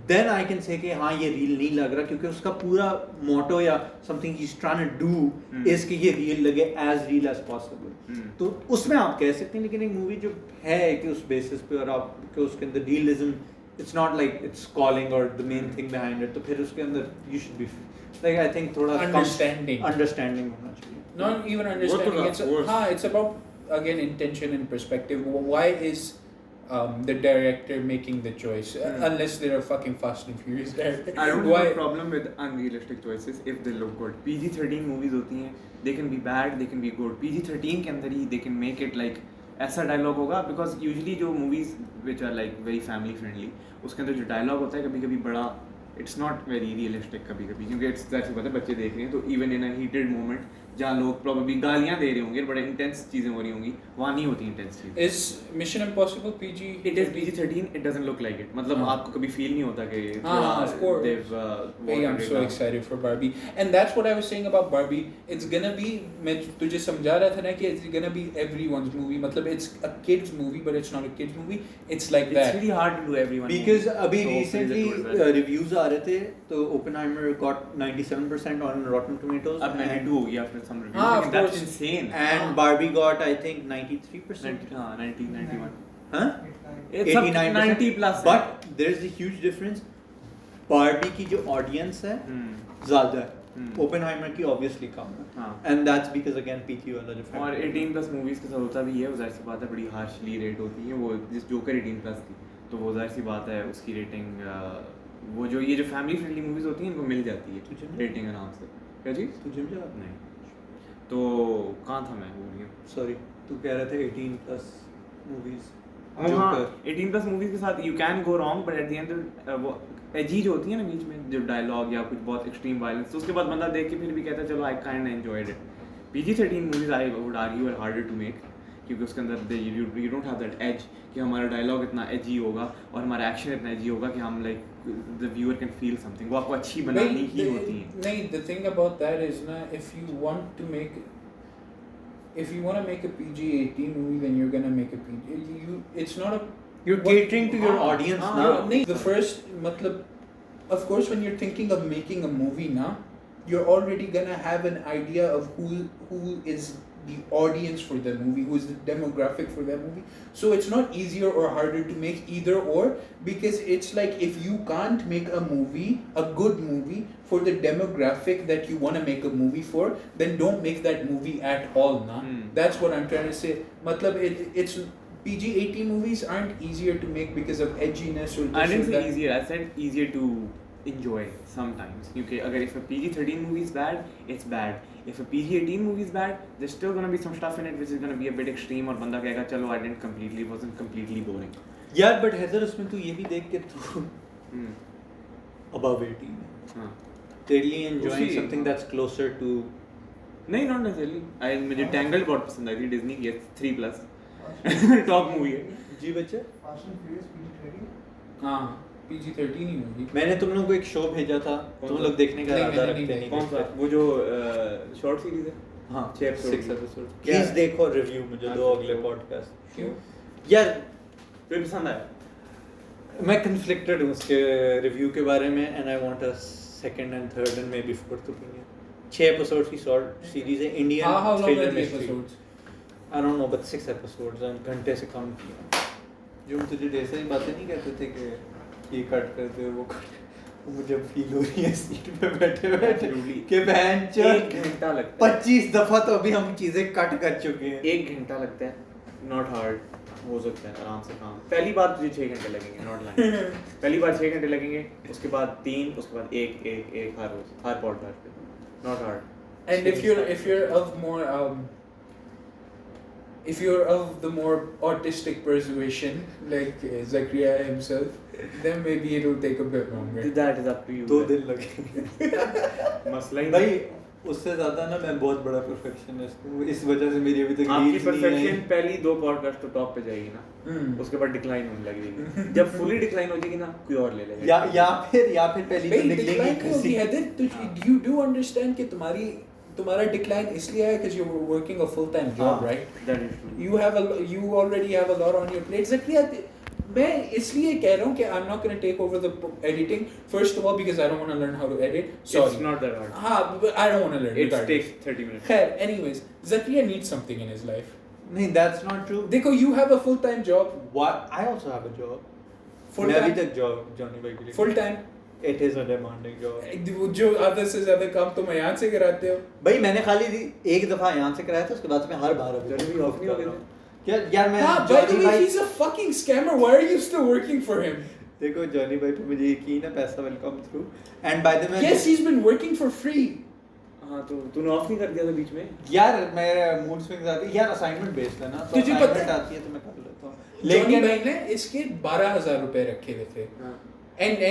then I can say कि हाँ ये रील नहीं लग रहा क्योंकि उसका पूरा मोटो या something he's trying to do is कि ये रील लगे as real as possible. तो उसमें आप कह सकते हैं, लेकिन एक मूवी जो है कि उस बेसिस पे और आप कि उसके अंदर realism, it's not like it's calling or the main thing behind it, तो फिर उसके अंदर you should be like I think थोड़ा understanding होना चाहिए. Not even understanding. It's about again intention and perspective. Why is the director making the choice unless they're a fucking Fast and Furious director? I don't have a problem with unrealistic choices if they look good. PG-13 movies होती हैं, they can be bad, they can be good. PG-13 के अंदर ही they can make it like ऐसा dialogue होगा, because usually जो movies which are like very family friendly, उसके अंदर जो dialogue होता है कभी कभी बड़ा it's not very realistic कभी कभी, क्योंकि it's जैसे पता है बच्चे देख रहे हैं तो even in a heated moment जहाँ लोग probably गालियाँ दे रहे होंगे, बड़े intense चीज़ें हो रही होंगी, वहाँ नहीं होती intense चीज़ें. Is Mission Impossible PG? It is PG-13. It doesn't look like it. मतलब आपको कभी feel नहीं होता कि of course. they've Hey, I'm so excited for Barbie, and that's what I was saying about Barbie. It's gonna be, मैं तुझे समझा रहा था ना कि it's gonna be everyone's movie. मतलब it's a kids movie, but it's not a kids movie. It's like that. It's really hard to do everyone. Because अभी So recently hopefully they do it well. reviews आ रहे थे तो Oppenheimer got 97% on Rotten Tomatoes. अब 92 हो गया after some reviews. of That's course. insane. And Barbie got I think 93%. 90, 91. Huh? It's up to 89%. 90 plus. But there's a huge difference. Barbie की जो audience है ज़्यादा है. Oppenheimer की obviously कम है. हाँ. And that's because again PG वाला जो और 18 प्लस मूवीज के साथ होता भी है, वो जाहिर सी बात है बड़ी हार्शली रेट होती है. वो जिस जोकर 18 प्लस थी तो वो जाहिर सी बात है उसकी रेटिंग वो जो ये जो फैमिली फ्रेंडली मूवीज होती हैं इनको मिल जाती है रेटिंग आराम से. क्या चीज़? तू जिम जा? नहीं. तो कहाँ था मैं? भूल गया. Sorry, तू कह रहे थे 18 plus movies. हाँ 18 प्लस मूवीज के साथ you can go wrong, but at the end वो एजी जो होती है ना बीच में जो डायलॉग या कुछ बहुत एक्सट्रीम वायलेंस, तो उसके बाद बंदा देख के फिर भी कहता है चलो I kind enjoyed it. PG-13 movies I would argue are harder to make, क्योंकि उसके अंदर you don't have that edge कि हमारा डायलॉग इतना एजी होगा और हमारा एक्शन इतना एजी होगा कि हम like the viewer can feel something. वो आपको अच्छी बनानी ही होती है. नहीं, the thing about that is ना, if you want to make a PG-18 movie, then you're gonna make a PG. It's not a. You're catering to your audience now. नहीं, the first मतलब, of course, when you're thinking of making a movie now, you're already gonna have an idea of who is the audience for the movie, who is the demographic for that movie. So it's not easier or harder to make either or, because it's like if you can't make a movie, a good movie for the demographic that you want to make a movie for, then don't make that movie at all. That's what I'm trying to say. Matlab, it's PG-18 movies aren't easier to make because of edginess or this I didn't or say that. easier, I said easier to enjoy sometimes. क्योंकि अगर if a PG-13 movie is bad, it's bad. If a PG-18 movie is bad, there's still gonna be some stuff in it which is gonna be a bit extreme और बंदा कहेगा चलो I didn't completely, wasn't completely boring. यार but Haider उसमें तू ये भी देख के तू above 18 हाँ. really enjoying something that's closer to. नहीं not necessarily. मुझे Tangled बहुत पसंद आई थी डिज्नी की 3+ टॉप मूवी है. जी बच्चे Fast and Furious PG-13. हाँ, PG-13 ही होगी. मैंने तुम लोगों को एक शो भेजा था, तुम लोग देखने का इरादा रखते नहीं. कौन सा? वो जो शॉर्ट सीरीज है. हाँ 6 एपिसोड. प्लीज देखो रिव्यू मुझे दो अगले पॉडकास्ट. क्यों? यार फिर पसंद आया. मैं कंफ्लिक्टेड हूँ उसके रिव्यू के बारे में and I want a second and third and may be fourth opinion. 6 episode की शॉर्ट सीरीज है Indian How long are thriller the mystery. episodes? I don't no but 6 episodes and घंटे से कम किया. जो हम तुझे जैसे ही बातें नहीं कहते थे कि ये कट करते हो वो कट, मुझे फील हो रही है सीट पे बैठे बैठे कि बहन चल 1 घंटा लगता है. 25 दफा तो अभी हम चीजें कट कर चुके हैं. 1 घंटा लगता है. नॉट हार्ड, हो सकता है आराम से काम. पहली बार तुझे 6 घंटे लगेंगे, नॉट लाइक. पहली बार 6 घंटे लगेंगे, उसके बाद 3, उसके बाद एक हर पॉडकास्ट पे. Not hard. And if you're of the more autistic persuasion, like Zakaria himself, then maybe it'll take a bit longer. That is up to you. 2 दिन लगेंगे. मसला ही भाई उससे ज्यादा ना मैं बहुत बड़ा परफेक्शनिस्ट हूँ, इस वजह से मेरी अभी तक आपकी रील्स नहीं परफेक्शन है. पहली 2 पॉडकास्ट तो टॉप पे जाएगी ना. उसके बाद डिक्लाइन होने लगेगी. जब फुली डिक्लाइन हो जाएगी ना कोई और ले लेगा. या फिर पहली तो निकलेंगी क्योंकि हैदर you do understand कि तुम्हारा डिक्लाइन इसलिए है because you're working a full time job, right? That is true. You already have a lot on your plate. Zakaria, मैं इसलिए कह रहा हूँ कि I'm not gonna take over the editing. First of all, because I don't want to learn how to edit. Sorry. It's not that hard. हाँ, but I don't want to learn. It regardless. takes 30 minutes. खैर, anyways, Zakiya needs something in his life. नहीं, that's not true. देखो, you have a full-time job. What? I also have a job. Full मैं अभी time. तक job Johnny भाई के लिए Full-time. It is a demanding job. वो जो आधे से ज्यादा काम तुम यहाँ से कराते हो. भाई मैंने खाली एक दफा यहाँ से कराया था, उसके बाद मैं हर बार जॉनी भाई off नहीं हो गए थे? क्या यार मैं हाँ, by the way, he's a fucking scammer. Why are you still working for him? देखो जॉनी भाई पे मुझे यकीन है, पैसा will come through. And by the way, Yes, he's been working for free. हाँ तो तूने ऑफ नहीं कर दिया था बीच में? यार मेरे मूड स्विंग्स आती है यार, असाइनमेंट बेस्ड है ना, तो तुझे पता assignment है? आती है तो मैं कर लेता हूँ. जॉनी लेकिन भाई ने इसके 12,000 रुपए रखे हुए थे. हाँ. And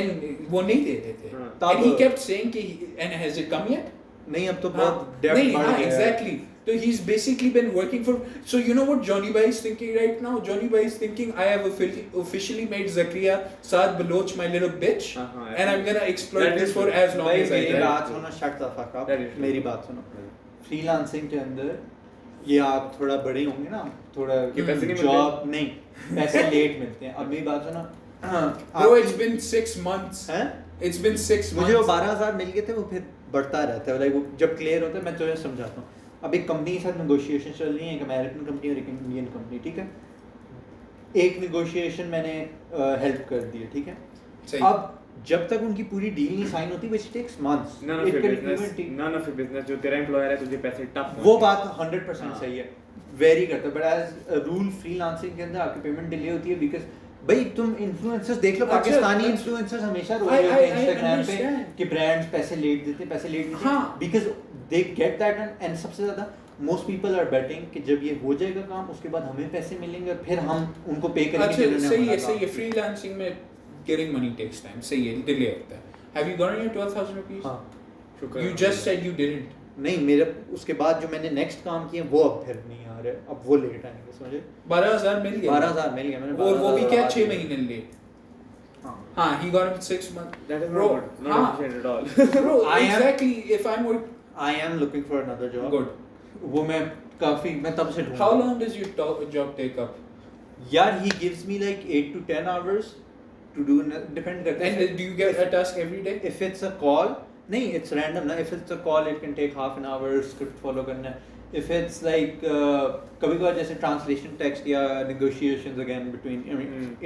वो नहीं देते थे. हाँ. And he kept saying कि and has it come yet? नहीं अब तो हाँ, बहुत डेप्थ नहीं, बढ़ हाँ, गया है. exactly. So he's basically been working for. So you know what Johnny Bhai is thinking right now? Johnny Bhai is thinking, I have officially made Zakiya Saad Baloch my little bitch, and I'm gonna exploit That this is for true. as long भाई as I मेरी can. बात सुनो, shut the fuck up. That is true. मेरी बात सुनो. Freelancing के अंदर ये आप थोड़ा बड़े होंगे ना, थोड़ा कि पैसे नहीं मिलते? जॉब नहीं, पैसे लेट मिलते हैं. अब मेरी बात सुनो. Bro, it's been 6 months. हैं? It's been 6 मुझे वो months. 12,000 मिल गए थे, वो फिर बढ़ता रहता है. लाइक वो जब क्लियर होता है, मैं तुझे समझाता हूँ. अब एक कंपनी के साथ नेगोशिएशन चल रही है, एक अमेरिकन कंपनी और एक इंडियन कंपनी, ठीक है. एक नेगोशिएशन मैंने हेल्प कर दी है, ठीक है. सही. अब जब तक उनकी पूरी डील नहीं साइन होती, which takes months. None of It your can business, even take- none of your business. जो तेरा एम्प्लॉयर है तुझे पैसे टप वो बात 100% हाँ. सही है, वेरी करता है. बट एज रूल फ्रीलांसिंग के अंदर आपकी पेमेंट डिले होती है, बिकॉज भाई तुम इन्फ्लुएंसर्स देख लो, अच्छा, पाकिस्तानी अच्छा. इन्फ्लुएंसर्स हमेशा रोज I होते हैं understand. इंस्टाग्राम पे कि ब्रांड्स पैसे लेट देते हाँ. Because they get that. And सबसे ज्यादा मोस्ट पीपल आर बेटिंग कि जब ये हो जाएगा काम, उसके बाद हमें पैसे मिलेंगे और फिर हम उनको पे करेंगे. अच्छा, जिन्होंने सही हमारा है, काम सही है. किया. Freelancing में getting money takes time. सही है, delay होता है. Have you gotten your 12,000 rupees? हाँ. शुक्र You just said you didn't. नहीं, मेरे उसके बाद जो मैंने नेक्स्ट काम किए वो अब फिर नहीं आ रहे, अब वो लेट आएंगे. समझे? 12,000 मिल गया. 12,000 मिल गया मैंने. और वो भी 12,000 क्या बाद 6 में. महीने लेट. हाँ. हाँ, he got it 6 months. That is Bro, not good. Not हाँ. efficient at all. Bro, I am- exactly. If I'm work, I am looking for another job. good. वो मैं काफी मैं तब से ढूंढ How रहा हूँ. long does your job take up? यार he gives me like 8 to 10 hours to do. Depend करता है. And do you get a task every day? If it's a call, नहीं, it's random ना. If it's a call, it can take half an hour script follow करना. If it's like कभी कभार जैसे translation text या negotiations again between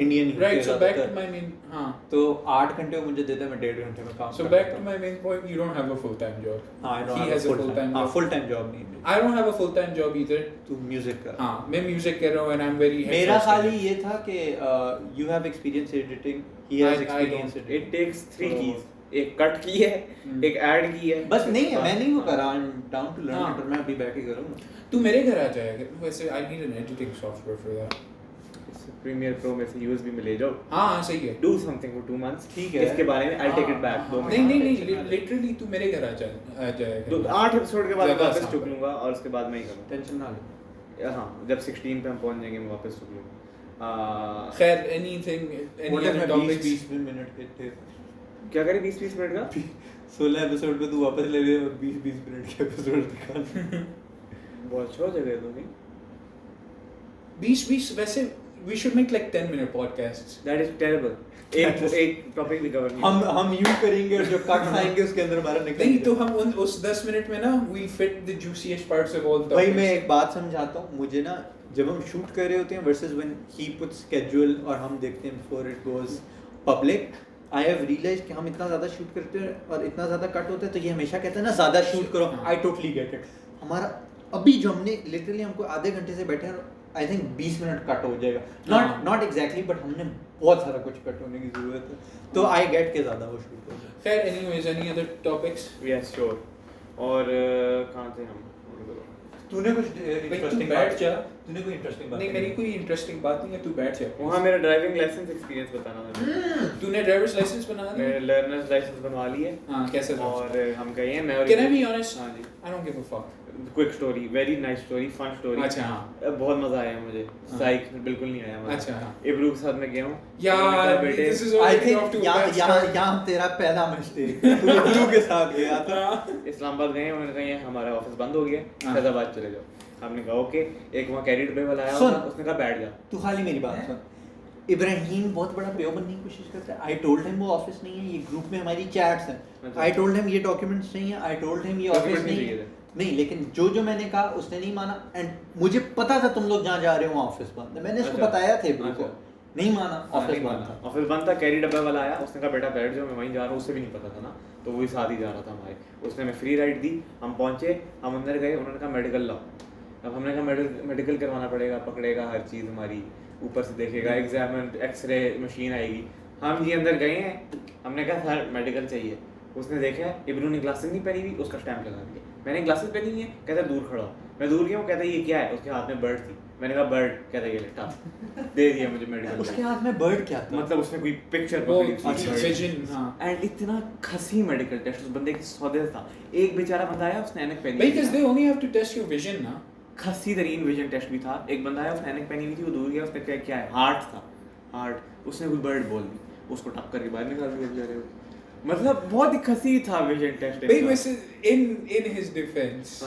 Indian Right. के So साथ back होता to है. my main. हाँ. तो 8 घंटे वो मुझे देता है, मैं 1.5 घंटे में काम So कर back लेता to हूँ. my main point. You don't have a full-time job. हाँ, I don't He have has a full-time हाँ, job. full time job नहीं है. I don't have a full-time job either. तू म्यूजिक कर. हाँ, मैं music कर रहा हूँ and I'm very. मेरा head खाली first. ये था कि you have experience editing, he has I experience don't. editing. It takes 3 Oh. keys. एक कट की है, एक ऐड की है. बस नहीं है, मैं नहीं वो कर रहा हूँ. I'm down to learn हाँ. it और मैं अभी बैठ के करूँगा. तू मेरे घर आ जाएगा. वैसे I need an editing software for that. Premiere Pro में से यूएसबी में ले जाओ. हाँ, हाँ, सही है. Do something for 2 months. ठीक है. इसके बारे में I'll take it back. हाँ, 2 हाँ. नहीं महीने. नहीं नहीं literally तू मेरे घर आ जाएगा. 8 एपिसोड के बाद ज़्यादा वापस आसान. चुक लूंगा और उसके बाद मैं ही करूँगा. टेंशन ना ले. हाँ, जब 16 पे हम पहुंच जाएंगे मैं वापस चुक लूंगा. खैर anything any What if other मैं topics? 20 मिनट के थे. क्या करें 20 मिनट का? 16 एपिसोड पे तू वापस ले ले 20 मिनट के एपिसोड दिखा. बहुत अच्छा हो जाएगा तो नहीं. 20 वैसे we should make like 10-minute podcasts. That is terrible. एक टॉपिक भी कवर नहीं. हम यूं करेंगे और जो कट्स आएंगे उसके अंदर हमारा निकल. नहीं तो हम उस 10 मिनट में ना we'll fit the juiciest parts of all the भाई topics. मैं एक बात समझाता हूँ. मुझे ना जब हम शूट कर रहे होते हैं versus when he puts schedule और हम देखते हैं before it goes public, I have realized कि हम इतना ज़्यादा शूट करते हैं और इतना ज़्यादा कट होता है, तो ये हमेशा कहते हैं ना ज़्यादा शूट करो. I totally get it. हमारा अभी जो हमने लिटरली हमको आधे घंटे से बैठे हैं, आई थिंक 20 मिनट कट हो जाएगा. नॉट एग्जैक्टली बट हमने बहुत सारा कुछ कट होने की ज़रूरत है, तो आई गेट के ज़्यादा वो शूट हो जाए. खैर anyways any other topics? Yes, sure. और कहाँ थे हम? तूने कुछ भाई तू इंटरेस्टिंग बैठ जा. तूने कोई इंटरेस्टिंग बात नहीं मेरी कोई इंटरेस्टिंग बात नहीं है, तू बैठ जा. वहाँ मेरा ड्राइविंग लाइसेंस एक्सपीरियंस बताना था. तूने ड्राइवर्स लाइसेंस बना लिया? मैंने लर्नर्स लाइसेंस बनवा ली है. हाँ, कैसे था? और हम गए हैं. मैं और Can I be honest? हाँ जी. I don't give a fuck. Quick story, very nice story, fun story. अच्छा, हाँ. बहुत मजा आया मुझे. हाँ. साइक बिल्कुल नहीं आया मजा. अच्छा, हाँ. इब्रू के साथ मैं गया हूँ. यार बेटे this is I already off think to a bad यहाँ start. तेरा पहला मिस्टेक तू गुरु के साथ गया था. इस्लामाबाद गए. उन्होंने कहा ये हमारा ऑफिस बंद हो गया, हाँ. फैजाबाद चले जाओ. हमने कहा ओके. एक वहाँ कैरी डब्बे वाला आया सुन. होगा, उसने कहा बैठ जा. तू खाली मेरी बात सुन. इब्राहिम बहुत बड़ा पेयो बनने की कोशिश करता है। आई टोल्ड हिम वो ऑफिस नहीं है, ये ग्रुप में हमारी चैट्स हैं। आई टोल्ड हिम ये डॉक्यूमेंट्स नहीं है, आई टोल्ड हिम ये ऑफिस नहीं है। नहीं, लेकिन जो मैंने कहा उसने नहीं माना। एंड मुझे पता था तुम लोग जहाँ जा रहे हो ऑफिस बंद है, मैंने इसको बताया था इब्राहिम को, नहीं माना। ऑफिस बंद था, ऑफिस बंद था। कैरी डब्बा वाला आया, उसने कहा बेटा बैठ जाओ, मैं वहीं जा रहा हूँ। उससे भी नहीं पता था ना, तो वही साथ ही जा रहा था हमारे। उसने हमें फ्री राइड दी, हम पहुंचे, हम अंदर गए, उन्होंने कहा मेडिकल लाओ। अब हमने कहा मेडिकल करवाना पड़ेगा, पकड़ेगा हर चीज़ हमारी, ऊपर से देखेगा, एग्जामिन एक्सरे मशीन आएगी। हम जी अंदर गए हैं, हमने कहा सर मेडिकल चाहिए। उसने देखा इब्रू ने ग्लासेस नहीं पहनी हुई, उसका स्टैम्प लगा दिया। मैंने ग्लासेस पहनी हुई है, कहता दूर खड़ा हो। मैं दूर गया हूँ, कहता ये क्या है, उसके हाथ में बर्ड थी। मैंने कहा बर्ड, कहता ये लेटा दे दिया मुझे मेडिकल। उसके हाथ में बर्ड क्या था? मतलब उसने कोई पिक्चर पकड़ी, एंड इतना खसी मेडिकल टेस्ट उस बंदे के सौदे था। एक बेचारा बंदा आया, उसने ऐनक पहनी, because they only have to test your vision ना। खसी तरीन विजन टेस्ट भी था। एक बंदा आया, उसने ऐनक पहनी हुई थी, वो दूर गया, उसने क्या है, हार्ट था, हार्ट। उसने कोई बर्ड बोल दी, उसको टप करके बाहर निकाल दिया बेचारे को। मतलब बहुत ही खसी था विजन टेस्ट। भाई वैसे in his defense,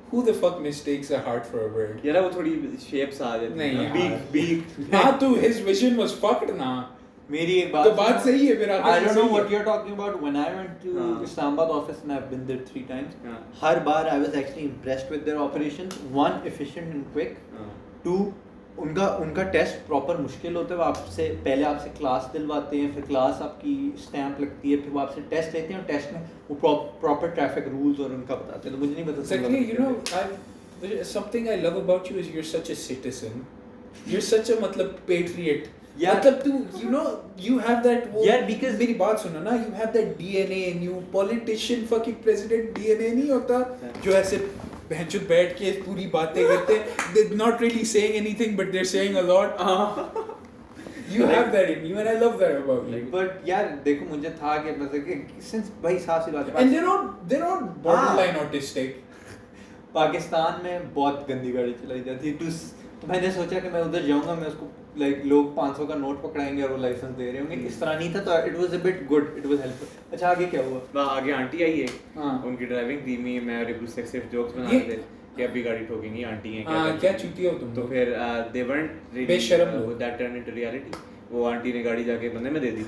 who the fuck mistakes a heart for a bird? यार वो थोड़ी शेप्स आ जाती नहीं, बीक हाँ तो his vision was fucked ना। मेरी एक तो बात सही है फिर। I don't know what you're talking about. When I went to Islamabad office and I've been there 3 times, her bar I was actually impressed with their operations. One, efficient and quick. Two, उनका test proper मुश्किल होता है। वो आपसे पहले आपसे class दिलवाते हैं, फिर क्लास आपकी स्टैंप लगती है, फिर वो आपसे टेस्ट लेते हैं, और टेस्ट में वो प्रॉपर ट्रैफिक रूल्स और उनका बताते हैं। तो मुझे नहीं पता। Exactly, you know, something I love about you is you're such a citizen. You're such a मतलब patriot. मतलब तू you know you have that because मेरी बात सुनो ना, you have that DNA in you. Politician fucking president DNA नहीं होता जो ऐसे भैंचुद बैठ के पूरी बातें करते हैं, they're not really saying anything but they're saying a lot. You have that in you and I love that about you. But यार देखो, मुझे था कि मतलब कि since भाई साफ सी बात है, And they're not borderline autistic. Pakistan में बहुत गंदी गाड़ी चलाई जाती है। तो मैंने सोचा कि मैं उधर जाऊंगा, मैं उसको लोग 500 का नोट पकड़ाएंगे और वो लाइसेंस दे रहे होंगे। इस तरह नहीं था, तो it was a bit good, it was helpful. अच्छा आगे क्या हुआ? आगे आंटी आई है, उनकी ड्राइविंग धीमी, मैं और इब्रू सिर्फ जोक्स बना रहे थे कि अभी गाड़ी ठोकेंगी आंटी हैं, क्या चूतिया हो तुम। तो फिर दे वेंट बेशरम लोग, दैट टर्न इनटू रियलिटी। वो आंटी ने गाड़ी जाके बंदे में दे दी।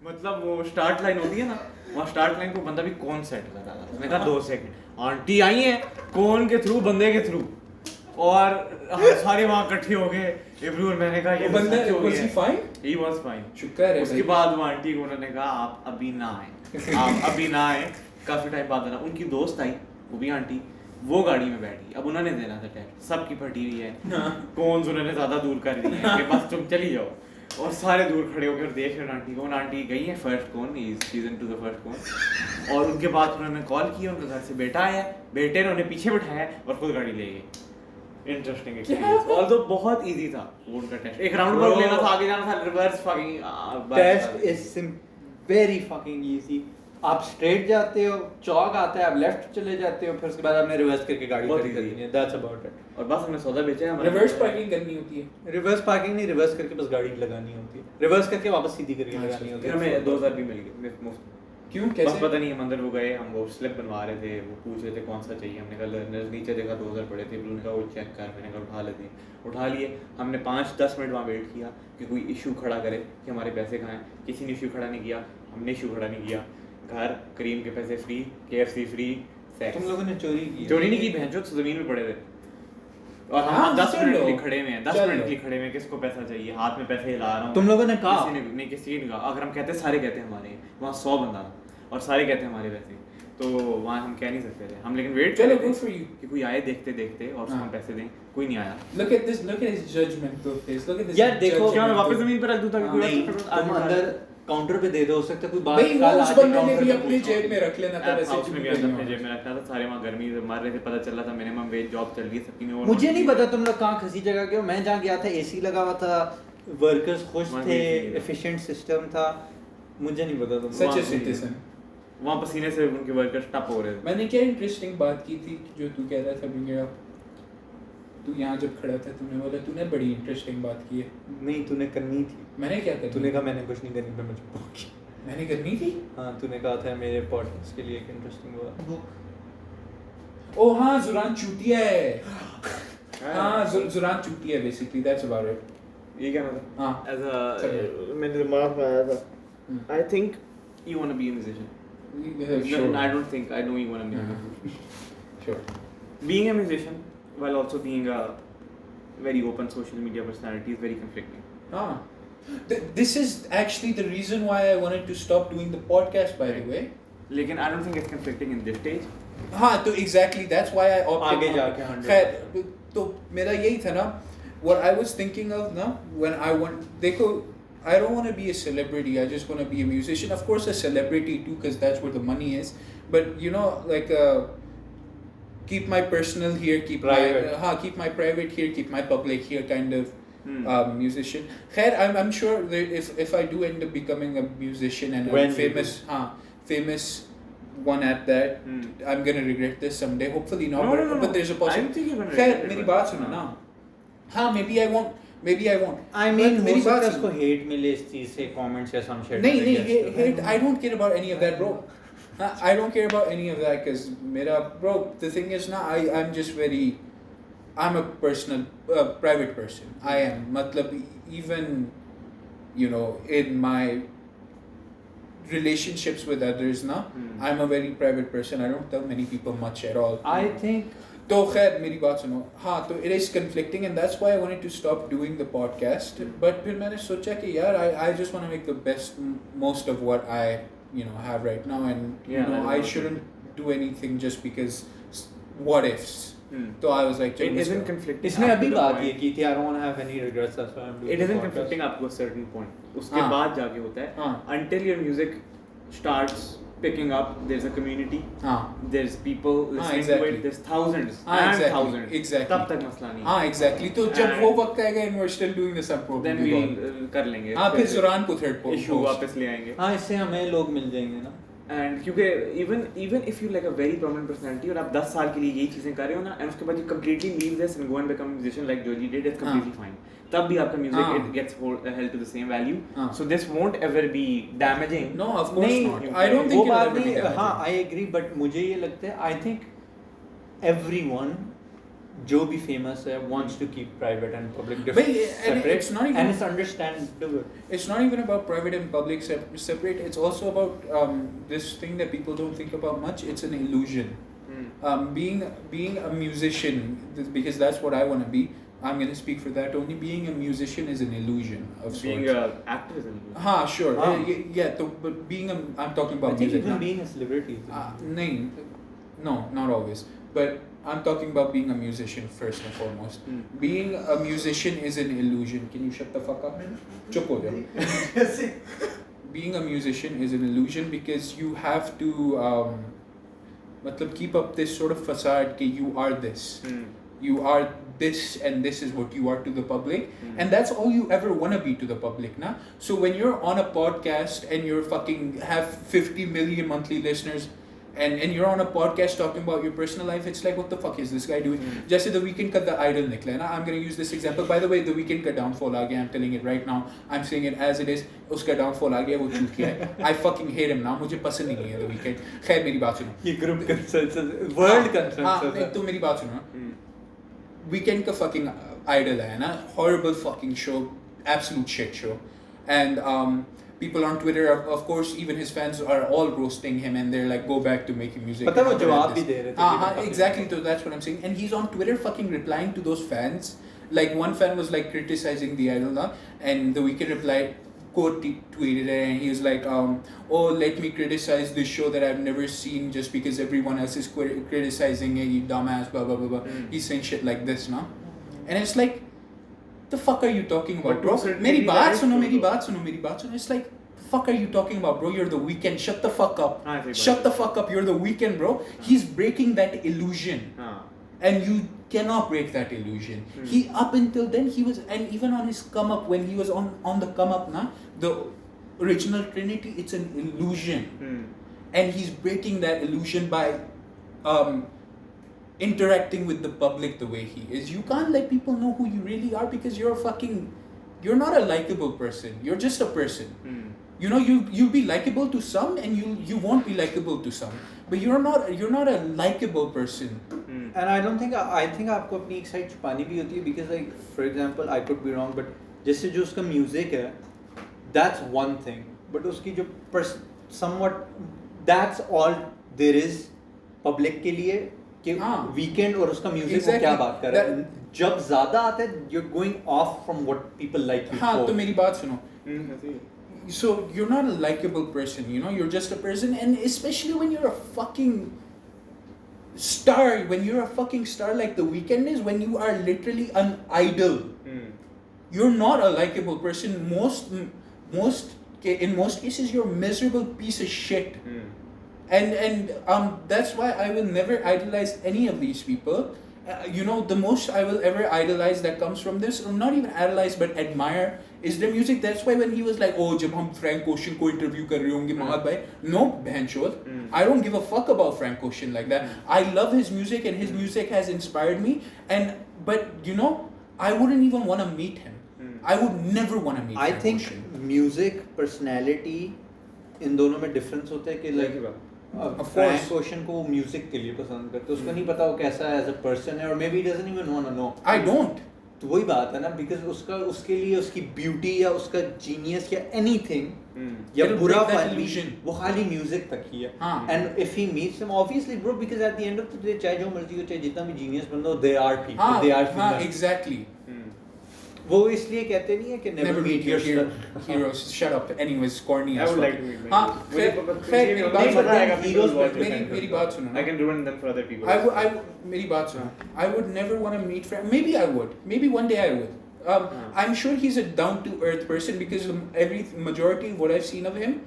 मतलब वो स्टार्ट लाइन होती है ना, वहाँ स्टार्ट लाइन को बंदा भी कौन सेट कर रहा था। मैंने कहा 2 सेकंड। आंटी आई है कौन के थ्रू, बंदे के थ्रू, और सारे वहाँ इकट्ठे हो गए। इब्रू और मैंने कहा ये बंदा was he fine? He was fine. शुक्र है। उसके बाद वो आंटी को उन्होंने कहा आप अभी ना आए, आप अभी ना आए। काफी टाइम बाद आना। उनकी दोस्त आई, वो भी आंटी, वो गाड़ी में बैठी। अब उन्होंने देना था टेस्ट, सबकी फटी हुई है, कौन उन्होंने ज्यादा दूर कर दी है कि बस तुम चली जाओ, और सारे दूर खड़े होकर देख रहे आंटी को। उन आंटी गई है फर्स्ट कौन, सीजन 2 का फर्स्ट कौन। और उनके बाद उन्होंने कॉल किया, उनके घर से बेटा आया, बेटे ने उन्हें पीछे बिठाया और खुद गाड़ी ले गए। इंटरेस्टिंग एक्सपीरियंस, ऑल्दो बहुत इजी था वो उनका टेस्ट। एक राउंड पर लेना था, आगे जाना था, reverse fucking test is very fucking easy. आप स्ट्रेट जाते हो, चौक आता है, आप लेफ्ट चले जाते हो, फिर उसके बाद आपने रिवर्स करके गाड़ी खड़ी करनी है, दैट्स अबाउट इट। और बस हमने सौदा बेचा है। रिवर्स पार्किंग करनी होती है। रिवर्स पार्किंग नहीं, रिवर्स करके बस गाड़ी लगानी होती है, रिवर्स करके वापस सीधी करके लगानी होती है। हमें 2000 भी मिल गए मुफ्त। क्यों, कैसे? बस पता नहीं, हम अंदर वो गए, हम वो स्लिप बनवा रहे थे, वो पूछ रहे थे कौन सा चाहिए। हमने कहा नीचे देखा 2000 पड़े थे, उन्होंने कहा वो चेक कर। मैंने कहा उठा लेते हैं, उठा लिए। हमने 5-10 मिनट वहाँ वेट किया कि कोई इशू खड़ा करे कि हमारे पैसे कहाँ हैं। किसी ने इशू खड़ा नहीं किया, हमने इशू खड़ा नहीं किया। घर, क्रीम के पैसे फ्री, KFC फ्री, सेक्स। तुम लोगों ने चोरी की? चोरी नहीं की, भैंचोद जमीन में पड़े थे और हम 10 मिनट के लिए खड़े हुए हैं, 10 मिनट के लिए खड़े हुए हैं। किसको पैसा चाहिए, हाथ में पैसे हिला रहा हूँ। तुम लोगों ने कहा? किसी ने नहीं, किसी ने कहा। अगर हम कहते सारे कहते हमारे, वहाँ 100 बंदा और सारे कहते हमारे पैसे, तो वहाँ हम कह नहीं सकते थे। हम लेकिन वेट कर रहे थे कि कोई आए देखते देखते और उसको हम पैसे दें। कोई नहीं आया। Look at his judgmental face. Look at this. यार देखो, क्या मैं वापस जमीन पर रख दूँ ताकि नहीं, तुम अंदर काउंटर पे दे दो, हो सकता है कोई बात भाई वो उस बंदे ने भी अपनी जेब में रख लेना था, वैसे उसने भी अपनी जेब में रखा था। सारे वहाँ गर्मी से मर रहे थे, पता चल रहा था मिनिमम वेज जॉब चल रही है सबकी में। मुझे नहीं पता तुम लोग कहाँ खसी जगह के हो। मैं जहाँ गया था AC लगा हुआ था, वर्कर्स खुश थे, एफिशिएंट सिस्टम था। मुझे नहीं पता तुम सच सिटीजन। वहाँ पसीने से उनके वर्कर्स टप हो रहे थे। मैंने क्या इंटरेस्टिंग बात की थी जो तू कह रहा था बिंगे, तू यहाँ जब खड़ा था तूने बोला तूने बड़ी इंटरेस्टिंग बात की है। नहीं, तूने करनी थी। मैंने क्या करनी? तूने कहा मैंने कुछ नहीं करनी, मैं मुझे भूखी। मैंने करनी थी? हाँ, तूने कहा था मेरे पॉडकास्ट के लिए एक इंटरेस्टिंग हुआ। ओ हाँ, जुरान चूतिया है। हाँ, जुरान चूतिया है बेसिकली, दैट्स अबाउट इट। ये कहना था हाँ as चलिए। मेरे दिमाग में आया था I think you want to be a musician. Sure. I don't think I know you want to be a musician. Sure. Being a musician while also being a very open social media personality is very conflicting. This is actually the reason why I wanted to stop doing the podcast, by the way. लेकिन I don't think it's conflicting in this stage. हाँ तो exactly that's why I opted आगे not- जाके 100 खैर तो मेरा यही था ना what I was thinking of ना when I want देखो I don't want to be a celebrity, I just want to be a musician, of course a celebrity too because that's where the money is, but you know like keep my personal here, keep Private. keep my private here, keep my public here kind of musician. Khair, I'm sure that if I do end up becoming a musician and When a you famous one at that, I'm gonna regret this someday. Hopefully not, No, but, no, no. but there's a I possibility. don't think you're gonna Khair, regret it, मेरी but- बात सुनो ना. हाँ, maybe I won't. I mean But हो मेरी सकता बात है सुनो. उसको hate मिले इस चीज से comments या some shit नहीं like that. hate. I don't care about any of that, bro. I don't care about any of that because bro, the thing is now I'm just very, I'm a personal, private person. I am. Matlab, even, you know, in my relationships with others now, I'm a very private person. I don't tell many people much at all. I think तो खैर मेरी बात सुनो हाँ तो it is conflicting and that's why I wanted to stop doing the podcast but फिर मैंने सोचा कि यार I just want to make the best most of what I have right now and I shouldn't do anything just because what ifs तो I was like It isn't conflicting. इसने up अभी to the बात point- ये की थी I don't want to have any regrets that's why I'm doing It the isn't podcast. conflicting up to a certain point. उसके हाँ. बाद जाके होता है. हाँ. Until your music starts picking up, there's a community. हाँ There's people listening exactly. to it. There's thousands हाँ, and exactly, thousands. exactly. तब तक मसला नहीं. हाँ exactly तो जब And- वो वक्त आएगा and we're still doing this I'm probably Then we'll gone. कर लेंगे. हाँ फिर सुरान को third post issue वापस ले आएंगे. हाँ इससे हमें लोग मिल जाएंगे ना And क्योंकि even if you like a very prominent personality और आप 10 साल के लिए यही चीजें कर रहे हो ना and उसके बाद you completely leave this and go and become a musician like Joji did, it's completely fine. तब भी आपका music it gets held to the same value. So this won't ever be damaging. No, of course नहीं, not. I don't वो think it'll बात ever be नहीं damaging. हाँ I agree but मुझे ये लगता है I think everyone जो भी famous है wants to keep private and public But, different and separate it's not even- and it's understandable. It's not even about private and public separate. It's also about this thing that people don't think about much. It's an illusion. Being a musician, because that's what I want to be. I'm gonna speak for that. Only being a musician is an illusion of sorts. Being an actor is an illusion. हाँ, sure. हाँ. Yeah. But being I'm talking I about think music. even ना. being a celebrity नहीं, no, not always. But I'm talking about being a musician first and foremost. Being a musician is an illusion. Can you shut the fuck up? Chup ho jao. Being a musician is an illusion because you have to matlab keep up this sort of facade that you are this. You are this and this is what you are to the public and that's all you ever want to be to the public na? So when you're on a podcast and you're fucking have 50 million monthly listeners and you're on a podcast talking about your personal life, it's like what the fuck is this guy doing? Jaise The Weeknd ka The Idol nikla hai na? I'm going to use this example. By the way, The Weeknd ka downfall aa gaya. I'm telling it right now. I'm saying it as it is. Uska downfall aa gaya, wo choot kiya hai. I fucking hate him now. Mujhe pasand nahi hai The Weeknd. Khair meri baat suno. ये group consensus world consensus हाँ, तो मेरी बात सुनो. Weekend का fucking idol है ना, horrible fucking show, absolute shit show, and people on Twitter, of course, even his fans are all roasting him, and they're like, go back to making music. पता है वो and जवाब this. भी दे रहे थे हाँ, exactly. So that's what I'm saying, and he's on Twitter fucking replying to those fans. Like one fan was like criticizing the idol now, and The Weeknd replied. Quote tweeted it and he was like, oh, let me criticize this show that I've never seen just because everyone else is criticizing it, you dumbass, blah, blah, blah, blah. He's saying shit like this, no? And it's like, the fuck are you talking about, But bro? to a certain Meri degree, baat that is suno, true, meri though. baat suno, meri baat suno. It's like, the fuck are you talking about, bro? You're The Weeknd. Shut the fuck up. I think Shut about the fuck up. You're The Weeknd, bro. He's breaking that illusion. And you cannot break that illusion. He up until then he was, and even on his come up when he was on the come up, na the original Trinity, it's an illusion, and he's breaking that illusion by interacting with the public the way he is. You can't let people know who you really are because you're not a likable person. You're just a person. You know, you'll be likable to some and you won't be likable to some, but you're not a likable person. and I don't think I think आपको अपनी एक side छुपानी भी होती है because like for example I could be wrong but जैसे जो उसका music है that's one thing, but उसकी जो somewhat that's all there is public के लिए कि वीकेंड और उसका म्यूजिक को क्या बात कर रहा है. जब ज्यादा आता है you're going off from what people like you for. हाँ, तो मेरी बात सुनो. So you're not a likable person, you know, you're just a person, and especially when you're a fucking star, when you're a fucking star like The Weeknd is, when you are literally an idol. You're not a likable person. In most cases, you're a miserable piece of shit. And that's why I will never idolize any of these people. You know, the most I will ever idolize that comes from this, or not even idolize but admire, is their music. That's why when he was like, oh, jab hum Frank Ocean ko interview kar rahe honge Mahal bhai, no bhanchod, I don't give a fuck about Frank Ocean like that. I love his music and his music has inspired me, but you know, I wouldn't even want to meet him. I would never want to meet I Frank think Ocean. music, personality, इन दोनों में difference होता है कि like Frank Ocean को music के लिए पसंद करते, उसको नहीं पता वो कैसा एज अ पर्सन है, और maybe doesn't even want to know. I don't. तो वही बात है ना, बिकॉज उसके लिए उसकी ब्यूटी या उसका जीनियस या एनीथिंग या बुरा फन वो खाली म्यूजिक तक ही है. And if he meets him obviously bro, because at the end of the day चाहे जो मर्जी हो, चाहे जितना भी जीनियस बंदा हो, they are people, they are human. Exactly. वो इसलिए कहते नहीं है कि never meet your heroes. Shut up. Anyways, corny I as would fuck. like to meet हाँ, मेरी बात सुनो. I can ruin them for other people. मेरी बात सुनो. I would never want to meet Frank. Maybe I would. Maybe one day I would. I'm sure he's a down to earth person, because every majority of what I've seen of him,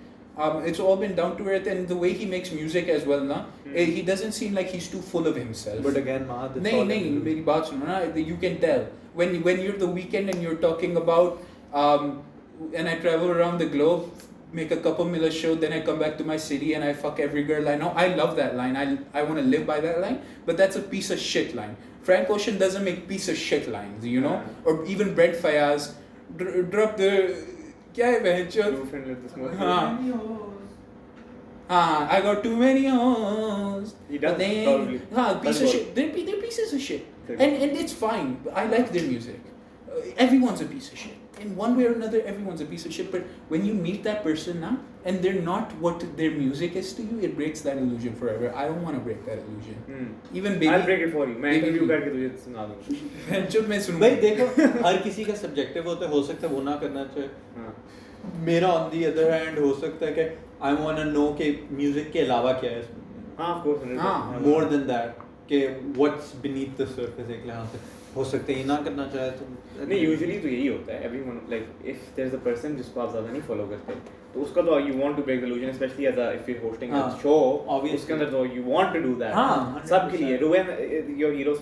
it's all been down to earth, and the way he makes music as well, na. He doesn't seem like he's too full of himself. But again, Mahad, नहीं मेरी बात सुनो ना. You can tell when you're The Weeknd and you're talking about and I travel around the globe, make a couple million show, then I come back to my city and I fuck every girl I know. I love that line. I want to live by that line, but that's a piece of shit line. Frank Ocean doesn't make piece of shit lines, you know. Or even Brent Faiyaz drop the क्या है बहनचोद. I got too many hoes. He does probably. Piece of shit. They're pieces of shit. And it's fine. I like their music. Everyone's a piece of shit. In one way or another, everyone's a piece of shit. But when you meet that person now, and they're not what their music is to you, it breaks that illusion forever. I don't want to break that illusion. Even baby. I'll break it for you. मैं interview करके तुझे सुना दूँगा. जब मैं सुनूँगा. भाई देखो, हर किसी का सब्जेक्टिव होता है, हो सकता है वो ना करना चाहिए. मेरा on the other hand हो सकता है कि I want to know कि म्यूजिक के अलावा क्या है इसमें. हाँ, of course. More than that, कि what's beneath the surface, एक लिहाज से हो सकता है ये ना करना चाहे तो नहीं. यूजुअली तो यही होता है. Everyone like if there is a person जिसको आप ज़्यादा नहीं फॉलो करते, तो उसका तो you want to break the illusion, especially as a if you hosting a show, उसके अंदर तो you want to do that सब के लिए. रुएन योर हीरोज,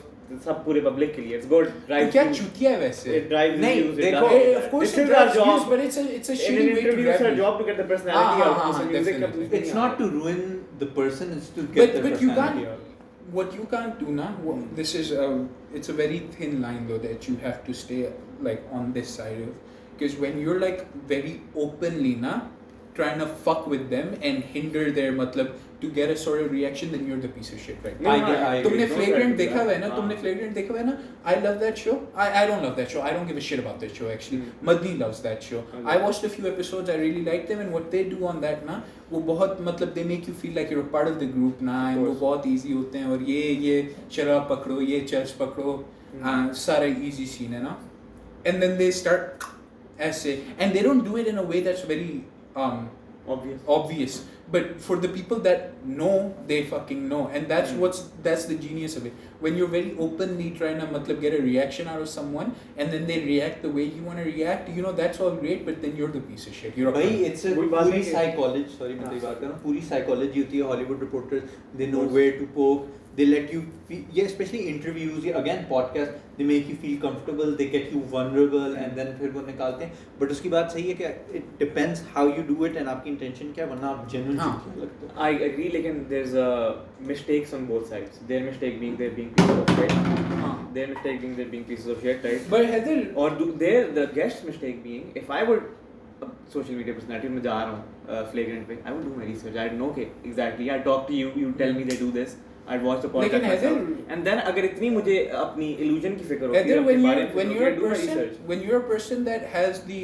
सब पूरे पब्लिक के लिए. It's good. ड्राइव क्या चुतिया है वैसे. इट ड्राइव्स नहीं, व्यूज. देखो, of course it drives views, but it's a shitty way to it's drive a job to get the personality out of the music. definitely. it's not to ruin the person, it's to get their but you personality can't. out. What you can't do now, this is it's a very thin line though that you have to stay like on this side of, because when you're like very openly na trying to fuck with them and hinder their matlab to get a sort of reaction, then you're the piece of shit right now. तुमने Flagrant देखा हुआ है ना? तुमने Flagrant देखा हुआ है ना? I love that show. I don't love that show. I don't give a shit about that show actually. Madni loves that show. I watched a few episodes. I really liked them, and what they do on that ना, वो बहुत मतलब they make you feel like you're a part of the group ना, and वो बहुत easy होते हैं, और ये शराब पकड़ो, ये चर्च पकड़ो, सारा easy scene है ना, and then they start ऐसे, and they don't do it in a way that's very obvious, but for the people that know, they fucking know, and that's the genius of it. When you're very openly trying to matlab get a reaction out of someone, and then they react the way you want to react, you know, that's all great, but then you're the piece of shit. You're भाई it's a पूरी psychology, sorry मैं तेरी बात कर रहा हूँ, पूरी psychology होती है. Hollywood reporters, they know where to poke, they let you feel, yeah, especially interviews, yeah, again podcast, they make you feel comfortable, they get you vulnerable, and then फिर वो निकालते हैं. But उसकी बात सही है कि it depends how you do it and आपकी intention क्या है, वरना आप genuine चुतिया लगते हो. I agree, लेकिन there's mistakes on both sides. Their mistake being they're being pieces of shit. Their mistake being they're being pieces of shit, right? But Heather, or the guest's mistake being, if I would social media personality में जा रहा हूँ Flagrant पे, I would do my research. I'd know okay exactly. I talk to you, you tell me they do this. I'd watch the लेकिन podcast Heather- myself. And then अगर इतनी मुझे अपनी illusion की फिक्र होती है Either अपने when बारे you're में, when तो you're I a do my person research. when you're a person that has the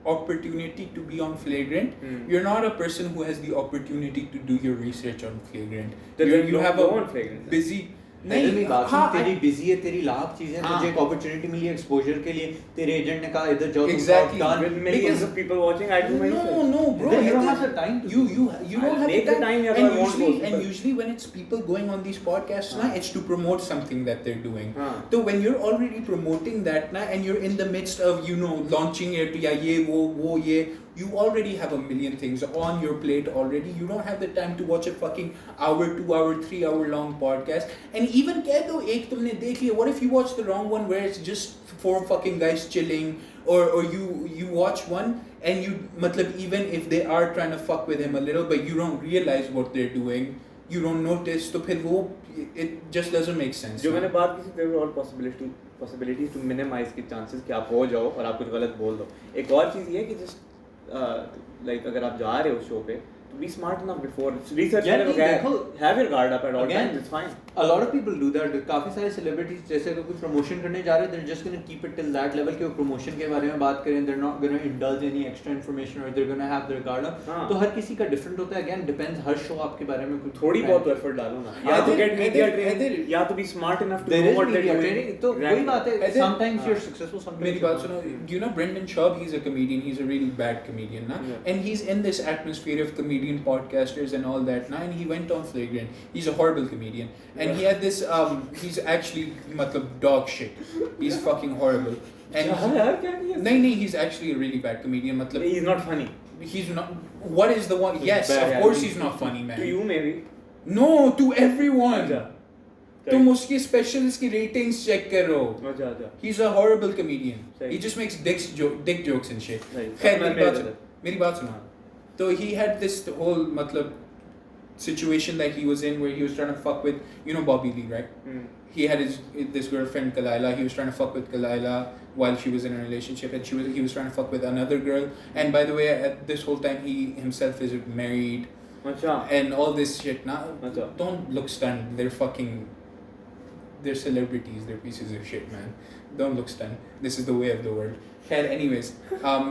opportunity to be on flagrant, you're not a person who has the opportunity to do your research on flagrant. Then You don't have go a on flagrant. busy. नहीं मेरी बात सुन, हाँ, तेरी busy है, तेरी लाख चीजें, हाँ। तुझे एक अपॉर्चुनिटी मिली है एक्सपोजर के लिए, तेरे एजेंट ने कहा इधर जाओ, Exactly. With millions of people watching, I do my research. No, bro. Then you don't Heather, have the time to You do you don't have make the the time, yeah, and I won't usually go. and usually when it's people going on these podcasts na, it's to promote something that they're doing. हाँ. So when you're already promoting that na, and you're in the midst of launching it या ये वो ये, you already have a million things on your plate already. You don't have the time to watch a fucking hour, 2 hour, 3 hour long podcast. And even कह दो एक तुमने देख लिया, what if you watch the wrong one where it's just 4 fucking guys chilling, or you watch one and you matlab even if they are trying to fuck with him a little but you don't realize what they're doing, you don't notice, तो फिर वो it just doesn't make sense. जो मैंने बात की थी, there were all possibilities to minimize के chances कि आप हो जाओ और आप कुछ गलत बोल दो. एक और चीज़ ये है कि just like अगर आप जा रहे हो शो पे, to be smart enough before research Yeah, करो, देखो, have your guard up at all again, times, it's fine. A lot of people do that. काफी सारे celebrities जैसे अगर कोई promotion करने जा रहे हैं, they're just gonna keep it till that level कि वो promotion के बारे में बात करें, they're not gonna indulge any extra information or they're gonna have their guard up. हाँ. तो हर किसी का different होता है. Again, depends हर show आपके बारे में कुछ थोड़ी बहुत effort डालो ना, या तो get media training, या तो be smart enough to there know is what they're media doing. training. तो वही बात है. Either- Sometimes you're successful, sometimes मेरी बात सुनो, do you know Brendan Schaub? He's a comedian. He's a really bad comedian, na? Yeah. And he's in this atmosphere of comedian podcasters and all that, na? And he went on flagrant. He's a horrible comedian, and he had this. He's actually matlab dog shit. He's fucking horrible. And यार क्या नहीं है? नहीं, he's actually a really bad comedian. Matlab He's not funny. he's not. What is the one? Yes, bad, of yeah, course he's- he's not funny, man. To you maybe. No, to everyone. अच्छा. तुम उसके specials की ratings check करो. अच्छा. He's a horrible comedian. Right. He just makes dick jokes and shit. Right. खैर अपना मेरी बात सुनो. So he had this whole matlab situation that he was in where he was trying to fuck with Bobby Lee, right? He had this girlfriend Kalila. He was trying to fuck with Kalila while she was in a relationship, and he was trying to fuck with another girl. And by the way, at this whole time he himself is married. अच्छा. And all this shit. Now अच्छा. don't look stunned. They're celebrities. They're pieces of shit, man. Don't look stunned. This is the way of the world. And anyways,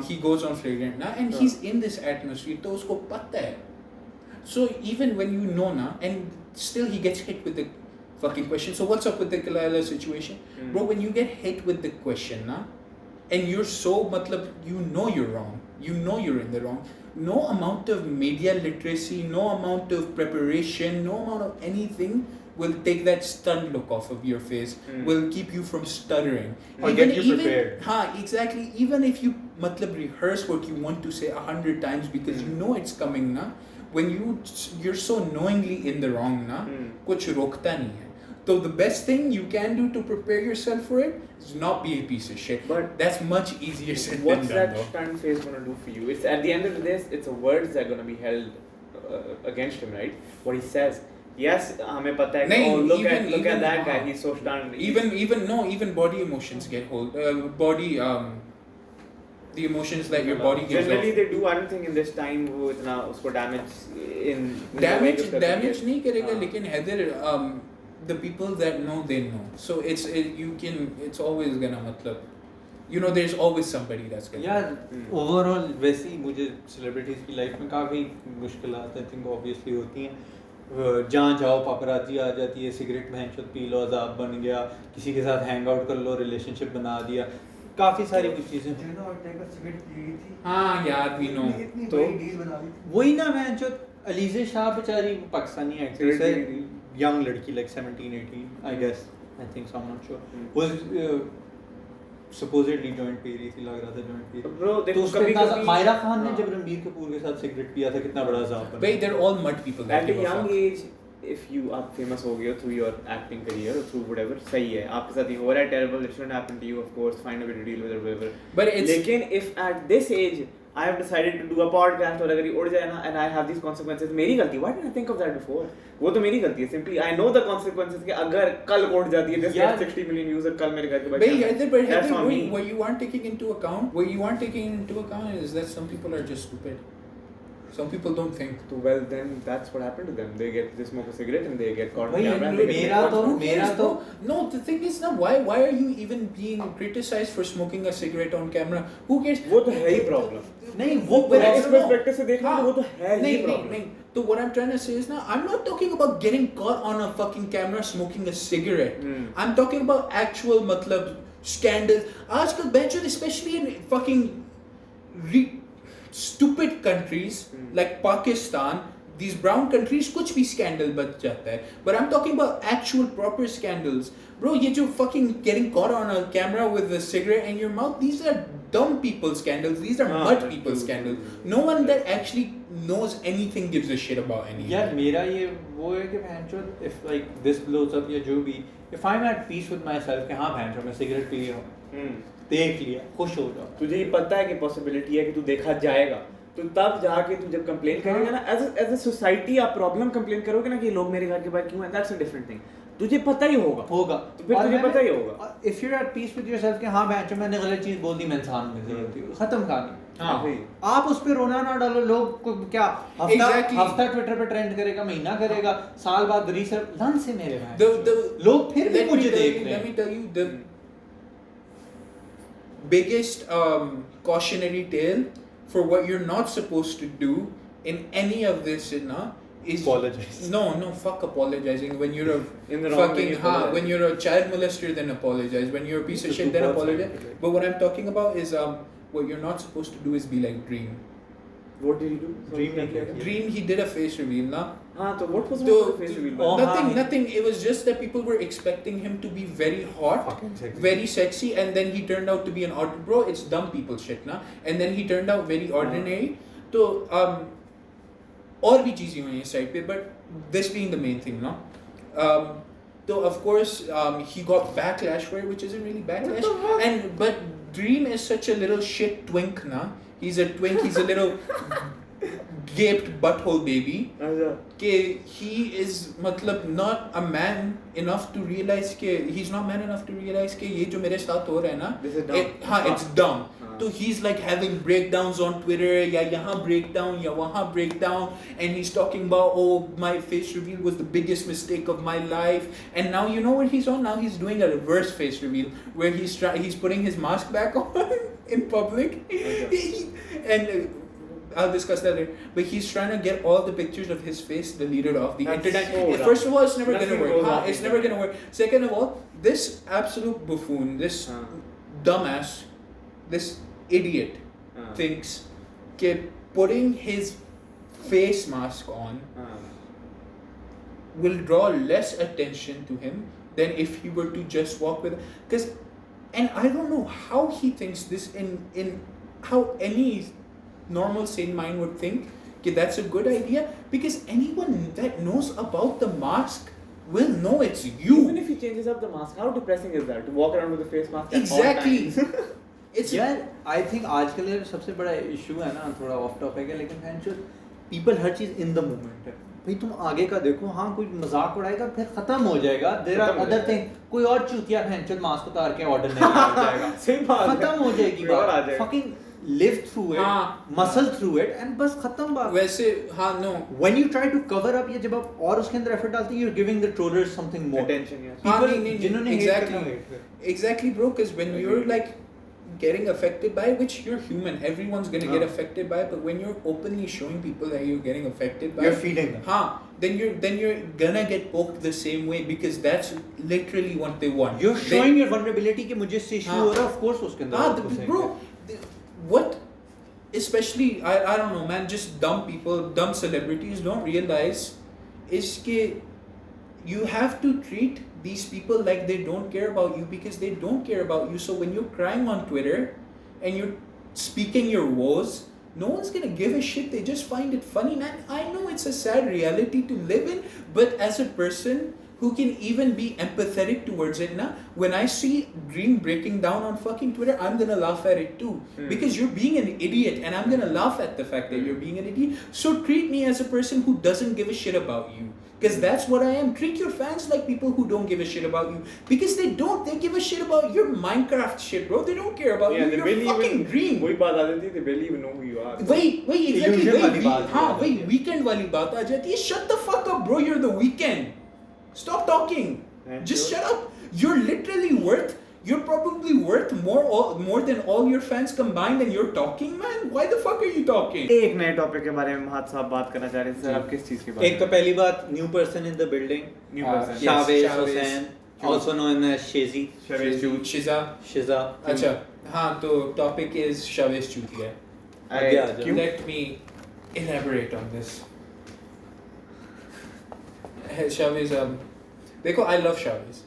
he goes on flagrant now, and he's in this atmosphere. तो उसको पता है. So even when you know na, and still he gets hit with the fucking question. So what's up with the Kalila situation, bro? When you get hit with the question na, and you're so matlab, you know you're wrong. You know you're in the wrong. No amount of media literacy, no amount of preparation, no amount of anything will take that stunned look off of your face, will keep you from stuttering. Or get you prepared. Exactly. Even if you matlab rehearse what you want to say 100 times because you know it's coming na, when you're so knowingly in the wrong na, kuch rokta nahi hai. So the best thing you can do to prepare yourself for it is not be a piece of shit. But that's much easier said what's than done, that though. stunt face gonna do for you? It's at the end of this, it's the words that are gonna be held against him, right? What he says. Yes, हमें पता है कि नहीं, oh look even at that guy, हाँ. he's so stunned. Even body emotions get hold. The emotions that your body gives Generally off. they do. I don't think in this time वो इतना उसको damage in Damage damage नहीं करेगा, हाँ. लेकिन Heather, the people that know they know. So it's always gonna matlab, there's always somebody that's gonna. यार overall वैसे ही मुझे सेलिब्रिटीज की लाइफ में काफ़ी मुश्किलात आई थिंक ऑब्वियसली होती हैं. जहाँ जाओ पापराजी आ जाती है, सिगरेट भैंचोद पी लो, अजाब बन गया, किसी के साथ हैंग आउट कर लो, रिलेशनशिप बना दिया, काफ़ी सारी कुछ चीज़ें. सिगरेट पी गई थी. हाँ यार we know. इतनी तो बड़ी डील बना दी थी. वही ना मैं जो अलीज़े शाह बेचारी पाकिस्तानी एक्ट्रेस है, यंग लड़की like 17-18 I guess, I think so, I'm not sure, was supposedly joint P रही थी, लग रहा था joint पी रही. Bro, तो उसको इतना मायरा खान ने हाँ. जब रणबीर कपूर के साथ सिगरेट पिया था, कितना बड़ा अजाब बना. Wait, they're all mud people that At a give a young fuck. age, if you are famous हो गए through your acting career or through whatever, सही है. आपके साथ ये हो रहा है terrible, it shouldn't happen to you, of course, find a way to deal with it, whatever. But it's लेकिन if at this age I have decided to do a podcast और अगर ये उड़ जाए ना and I have these consequences, मेरी गलती. Why didn't I think of that before? वो तो मेरी गलती है. Simply I know the consequences कि अगर कल उड़ जाती है, this gets 60 million views और कल मेरे घर के But बच्चे. That's on me. what you aren't taking into account is that some people are just stupid. Some people don't think. So well, then that's what happened to them. They smoke a cigarette and they get caught on Bhai, camera. and ये they get मेरा caught. तो- Yes, bro. No, the thing is now, why are you even being criticized for smoking a cigarette on camera? Who cares? वो तो है ही problem. नहीं वो But I इस don't know. perspective से देखने हाँ, तो वो तो है ही नहीं, problem. नहीं. So what I'm trying to say is now, I'm not talking about getting caught on a fucking camera smoking a cigarette. I'm talking about actual matlab scandals. आजकल benches, especially in fucking stupid countries like Pakistan, these brown countries, कुछ भी scandal बच जाता है. But I'm talking about actual proper scandals. Bro, ये जो fucking getting caught on a camera with a cigarette in your mouth, these are dumb people scandals. These are mud people scandals. No one that actually knows anything gives a shit about anything. यार मेरा ये वो है कि भैंचो if like this blows up या जो भी, if I'm at peace with myself कि हाँ भैंचो मैं सिगरेट पी रहा हूँ, देख लिया, खुश हो जाओ. तुझे ये पता है कि पॉसिबिलिटी है कि तू देखा जाएगा, तो तब जाके तू जब कंप्लेन करेगा ना, एज अ सोसाइटी आप प्रॉब्लम कंप्लेन करोगे ना कि लोग मेरे घर के बाहर क्यों हैं, दैट्स अ डिफरेंट थिंग. तुझे पता ही होगा तो फिर तुझे पता ही होगा. If you're at peace with yourself कि हाँ भैंचो मैंने गलत चीज बोल दी, मैं इंसान में गलती हुई, खत्म कहानी. हाँ. आप उस पे रोना ना डालो. लोग को क्या Exactly. हफ्ता ट्विटर पे ट्रेंड करेगा, महीना करेगा, साल बाद रीसर्च लन से मेरे भाई. The लोग फिर भी let me मुझे tell देख you- रहे Let me हैं. tell you the biggest cautionary tale for what you're not supposed to do in any of this is Apologize. No, fuck apologizing. When you're a In the wrong way, fucking apologize. when you're a child molester, then apologize. When you're a piece of It's shit, two then birds, apologize. right? But what I'm talking about is what you're not supposed to do is be like Dream. What did he do? Dream ने क्या किया? Dream, he did a face reveal, na? हाँ, तो what was So, wrong with the face reveal? Oh, हाँ. nothing. It was just that people were expecting him to be very hot, Fucking sexy. very sexy, and then he turned out to be an ordinary. Bro, it's dumb people shit, na? And then he turned out very ordinary. So, और भी चीजें हुई हैं इस side पे, but this being the main thing, no? So of course, he got backlash for it, which isn't really backlash. But Dream is such a little shit twink, na? He's a twink. He's a little gaped butthole baby. कि he is मतलब not a man enough to realize कि he's not man enough to realize कि ये जो मेरे साथ हो रहा है ना, This is dumb. हाँ, it's dumb. So he's like having breakdowns on Twitter, या यहाँ breakdown, या वहाँ breakdown, and he's talking about, oh, my face reveal was the biggest mistake of my life, and now you know what he's on? Now he's doing a reverse face reveal where he's putting his mask back on in public, and I'll discuss that later. But he's trying to get all the pictures of his face deleted off the That's internet. so dumb. First of all, it's never Nothing gonna goes work. off It's the never internet. gonna work. Second of all, this absolute buffoon, this dumbass, this idiot thinks that putting his face mask on will draw less attention to him than if he were to just walk with. And I don't know how he thinks this in how any normal sane mind would think that that's a good idea, because anyone that knows about the mask will know it's you. Even if he changes up the mask, how depressing is that to walk around with a face mask at all Exactly. times? It's यार I think आजकल ये सबसे बड़ा issue है ना, थोड़ा of topic है लेकिन भैंचो पीपल हर चीज इन द मोमेंट है. भाई तुम आगे का देखो, हाँ कोई मजाक उड़ाएगा फिर खत्म हो जाएगा. देयर आर खत्म हो अदर जाएगा. थिंग, कोई और चूतिया भैंचो मास्क उतार के ऑर्डर नहीं कर जाएगा. सही बात है. खत्म हो जाएगी कोई और आ बात. जाएगा. फकिंग live through it, हाँ. muscle through it and बस खत्म बात. वैसे हाँ no. When you try to cover up ये जब आप और उसके अंदर effort डालते हैं, you're giving the trollers something more. Attention, yes. हाँ, People नहीं, जिन्होंने hate exactly. करना hate कर. Exactly, bro, because when you're like getting affected by it, which you're human, everyone's gonna get affected by it, but when you're openly showing people that you're getting affected by You're it, feeding them. then you're gonna get poked the same way, because that's literally what they want. You're showing your vulnerability कि मुझे इससे issue हो रहा है, of course उसके अंदर आप घुसेंगे. bro, what, especially I don't know, man, just dumb people, dumb celebrities don't realize is that you have to treat these people like they don't care about you, because they don't care about you. So when you're crying on Twitter and you're speaking your woes, no one's gonna give a shit. They just find it funny, man. I know it's a sad reality to live in, but as a person, who can even be empathetic towards it. Now, when I see Dream breaking down on fucking Twitter, I'm gonna laugh at it too. Because you're being an idiot, and I'm gonna laugh at the fact that you're being an idiot. So treat me as a person who doesn't give a shit about you. Because that's what I am. Treat your fans like people who don't give a shit about you. Because they don't. They give a shit about your Minecraft shit, bro. They don't care about you. You're fucking Dream. वही बात आ जाती है, they barely even know who you are. वही exactly Illusion वाली बात हाँ आ जाती वही है। weekend वाली बात आ जाती है. Shut the fuck up, bro. You're the Weekend. Stop talking. Just shut up. You're literally you're probably worth more than all your fans combined, and you're talking, man. Why the fuck are you talking? एक नए topic के बारे में महत साहब बात करना चाह रहे हैं सर, आप किस चीज के बारे में? एक तो पहली बात, new person in the building, new person Chavez Chavez. Hussain, also known as Shezi. Shiza. अच्छा हाँ, तो topic is Chavez चूतिया. आगे आ जाओ। Let me elaborate on this. Chavez, देखो, I love Chavez.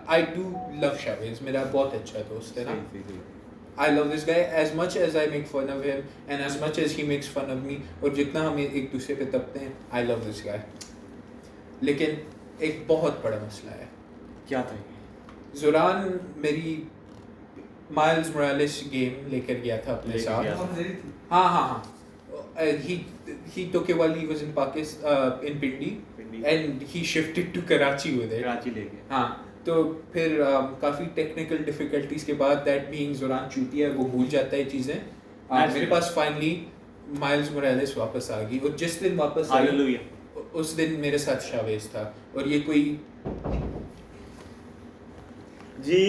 I do love Chavez. मेरा बहुत अच्छा दोस्त है ना. I love this guy as much as I make fun of him and as much as he makes fun of me. और जितना हम एक दूसरे पे तपते हैं, I love this guy. लेकिन एक बहुत बड़ा मसला है. क्या था ये? ज़ुरान मेरी माइल्स मोरालेस गेम लेकर गया था अपने साथ. कौन मेरी थी? हाँ. He took it while he was in Pakistan, in Pindi, and he shifted to Karachi with it. Karachi ले गए. हाँ, तो फिर काफ़ी टेक्निकल डिफिकल्टीज के बाद दैट बीइंग ज़ुरान चूतिया वो भूल जाता है चीज़ें. मेरे पास फाइनली माइल्स मोरालेस वापस आ गई, और जिस दिन वापस आई हालेलुया. उस दिन मेरे साथ शावेज था. और ये कोई जी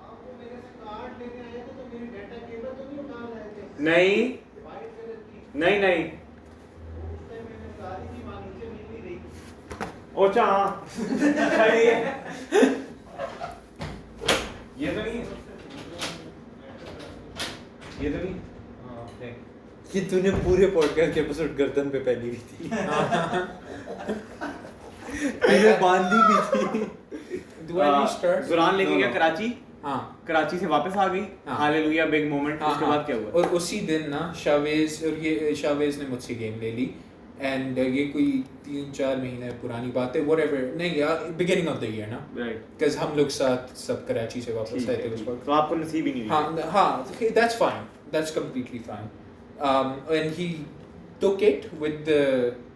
आपको मेरे से कार्ड लेने आए थे तो मेरी डाटा केबल तो नहीं उठा रहे थे? नहीं वाइट कलर की. नहीं उस टाइम मैंने उतारी थी, वहाँ नीचे मिल नहीं रही. ओचा हाँ ये तो नहीं है, ये तो नहीं. कि तूने पूरे पॉडकास्ट के एपिसोड गर्दन पे पहनी हुई थी, तूने बांधी भी थी. Do I restart? ज़ुरान लेके No, गया no. कराची, हाँ. कराची से वापस आ गई. हाँ. Hallelujah, big moment. उसके बाद क्या हुआ? और उसी दिन ना शावेज ने मुझसे गेम ले ली. एंड ये कोई 3-4 महीने पुरानी बात है, व्हाटएवर. नहीं यार, बिगिनिंग ऑफ द ईयर ना, राइट. बिकॉज़ हम लोग साथ सब कराची से वापस आए थे उस वक्त. तो आपको नसीब ही नहीं हुई. हाँ, that's fine. That's completely fine. And he took it with the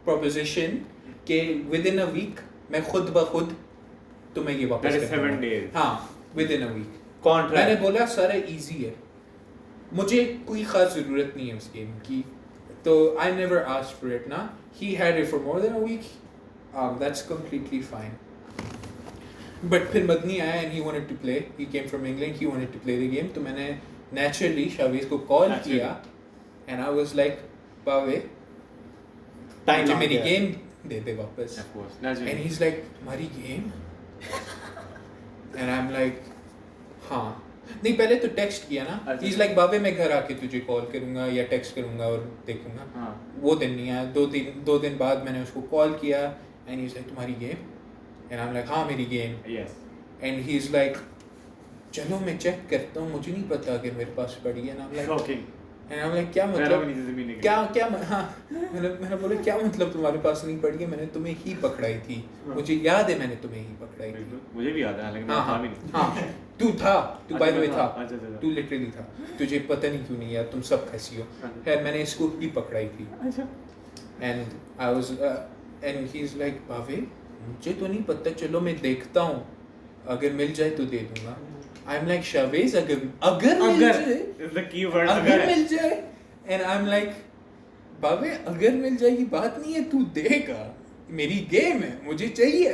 proposition कि within a week मैं खुद ब खुद तुम्हें ये वापस That is कर दूंगा. 7 days. हाँ, within a week. मैंने कॉन्ट्रैक्ट बोला सारा इजी है, मुझे कोई ख़ास ज़रूरत नहीं है उस गेम की, तो I never asked for it ना. He had it for more than a week. That's completely fine. But फिर मदनी आया and he wanted to play. He came from England. He wanted to play the game. तो मैंने naturally Chavez को call किया and I was like, बावे मुझे मेरी game दे दे वापस. Of course. And he's like, हमारी गेम? And I'm like, हाँ. नहीं, पहले तो टेक्स्ट किया ना. अच्छा. He's like, बाबे मैं घर आके तुझे कॉल करूँगा या टेक्स्ट करूँगा और देखूँगा. हाँ. वो दिन नहीं आया. 2 दिन बाद मैंने उसको कॉल किया and he's like, तुम्हारी गेम? And I'm like, हाँ मेरी game. Yes. And he's like, चलो मैं चेक करता हूँ, मुझे नहीं पता अगर मेरे पास पड़ी है. And I'm like, Shocking. and I'm like, क्या मेरा मतलब? भी नीचे जमीन नहीं क्या हाँ, मैंने बोला क्या मतलब तुम्हारे पास नहीं पड़ी है, मैंने तुम्हें ही पकड़ाई थी. मुझे याद है मैंने तुम्हें ही पकड़ाई थी. बिल्कुल. मुझे भी याद है, हालांकि मैं हाँ था भी नहीं. हाँ, तू बाय द वे था. अच्छा. तू लिटरली था. तुझे पता नहीं क्यों नहीं यार, तुम सब फंसी हो. खैर मैंने इसको ही पकड़ाई थी. अच्छा. And I was and he's like, बावे मुझे तो नहीं पता, चलो मैं देखता हूँ, अगर मिल जाए तो दे दूँगा. I'm like, शावेज अगर मिल जाए, is the key word. अगर मिल जाए. And I'm like, बाबे अगर मिल जाएगी बात नहीं है, तू देगा. मेरी गेम है, मुझे चाहिए,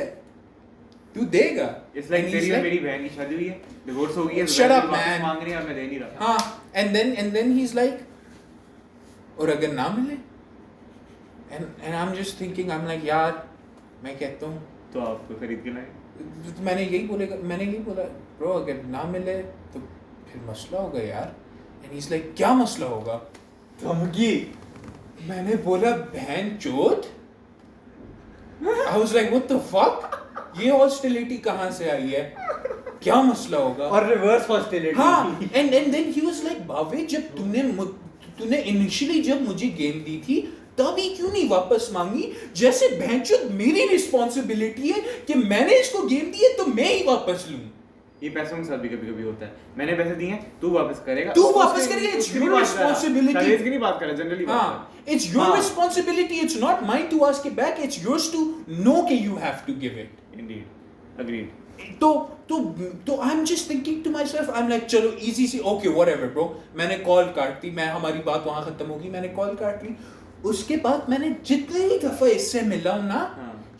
तू देगा. It's like And तेरी he's और like, मेरी बहन की शादी हुई है, डिवोर्स हो गई है, Shut up, वापस man. मांग रही है और मैं दे नहीं रहा. हाँ. And then he's like, और अगर ना मिले. And I'm just thinking, I'm like, यार मैं कहता हूँ, तो आपको खरीद के लाए. मैंने यही बोला ब्रो, अगर ना मिले तो फिर मसला होगा यार. And he's like, क्या मसला होगा? धमकी. मैंने बोला बहन चोद. I was like, what the fuck? ये हॉस्टिलिटी कहाँ से आई है? क्या मसला होगा? और रिवर्स हॉस्टिलिटी. हाँ. And then he was like, बावे जब तूने इनिशियली जब मुझे गेम दी थी, तभी क्यों नहीं वापस मांगी? जैसे भैंचोद मेरी रिस्पॉन्सिबिलिटी है कि मैंने इसको गेम दी है तो मैं ही वापस लूं। ये पैसों के साथ भी कभी-कभी होता है। मैंने पैसे दिए हैं, तू वापस करेगा। तू वापस करेगा, it's your responsibility. शावेज की नहीं बात कर रहा, जनरली बात कर रहा। हाँ, it's your responsibility. It's not mine to ask it back. It's yours to know कि you have to give it. Indeed, agreed. तो I'm just thinking to myself, I'm like चलो easy सी, okay whatever bro. मैंने call काट दी, मैं हमारी बात वहाँ खत्म होगी, मैंने कॉल काट ली। उसके बाद मैंने जितने ही दफा इससे मिला हूँ ना,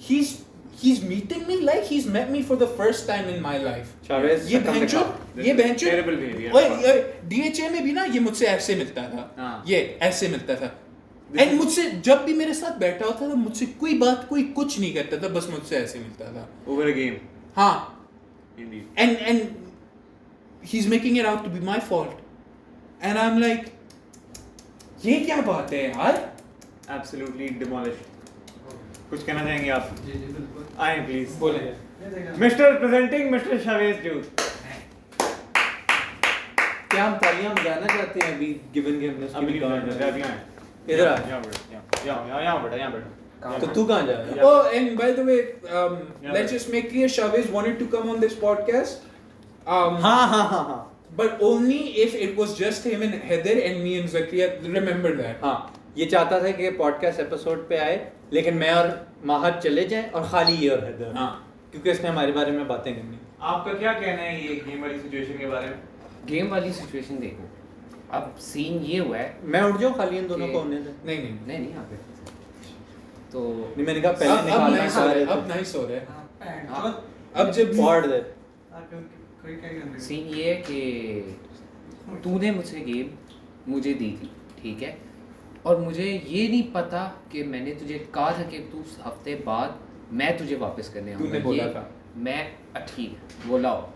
he's meeting me like he's met me for the first time in my life. ये बेंचो terrible behavior. ओए DHA में भी ना ये मुझसे ऐसे मिलता था, ये ऐसे मिलता था। एंड मुझसे जब भी मेरे साथ बैठा होता था, मुझसे कोई बात कोई कुछ नहीं करता था, बस मुझसे ऐसे मिलता था। Over a game. हाँ। Indeed. And he's making it out to be my fault. And I'm like, ये क्या बात है यार? Absolutely demolished. कुछ कहना चाहेंगे आप? जी बिल्कुल। आए प्लीज। बोले। Mister presenting mister Chavez Duke. क्या हम तालियां बजाना चाहते हैं अभी गिवन कि हमने उसकी इधर आ। यहाँ बैठा। तो तू कहाँ जा रहा है? Oh, and by the way, let's just make clear, Chavez wanted to come on this podcast. हाँ But only if it was just him and Heather and me and Zakriya. Remember that. हाँ, ये चाहता था कि podcast episode पे आए, लेकिन मैं और माहद चले जाएं और खाली ये और हैदर। हाँ, क्योंकि इसने हमारे बारे में बातें करनी। आपका क्या कहना है ये गेम वाली सिचुएशन के बारे में? गेम वाली सिचुएशन देखो, अब सीन ये हुआ है। मैं उठ जाऊँ खाली इन दोनों को होने दे। नहीं यहाँ पे तो नहीं, मैंने कहा पहले अब निकालना nice हो रहा है, अब nice हो रहा है। हाँ, अब जब पॉड दे। सीन ये है कि तूने मुझसे गेम मुझे दी थी, ठीक है, और मुझे ये नहीं पता कि मैंने तुझे कहा था कि तू हफ्ते बाद मैं तुझे वापस करने आऊँगा। तूने बोला था। मैं ठीक है बोला हो,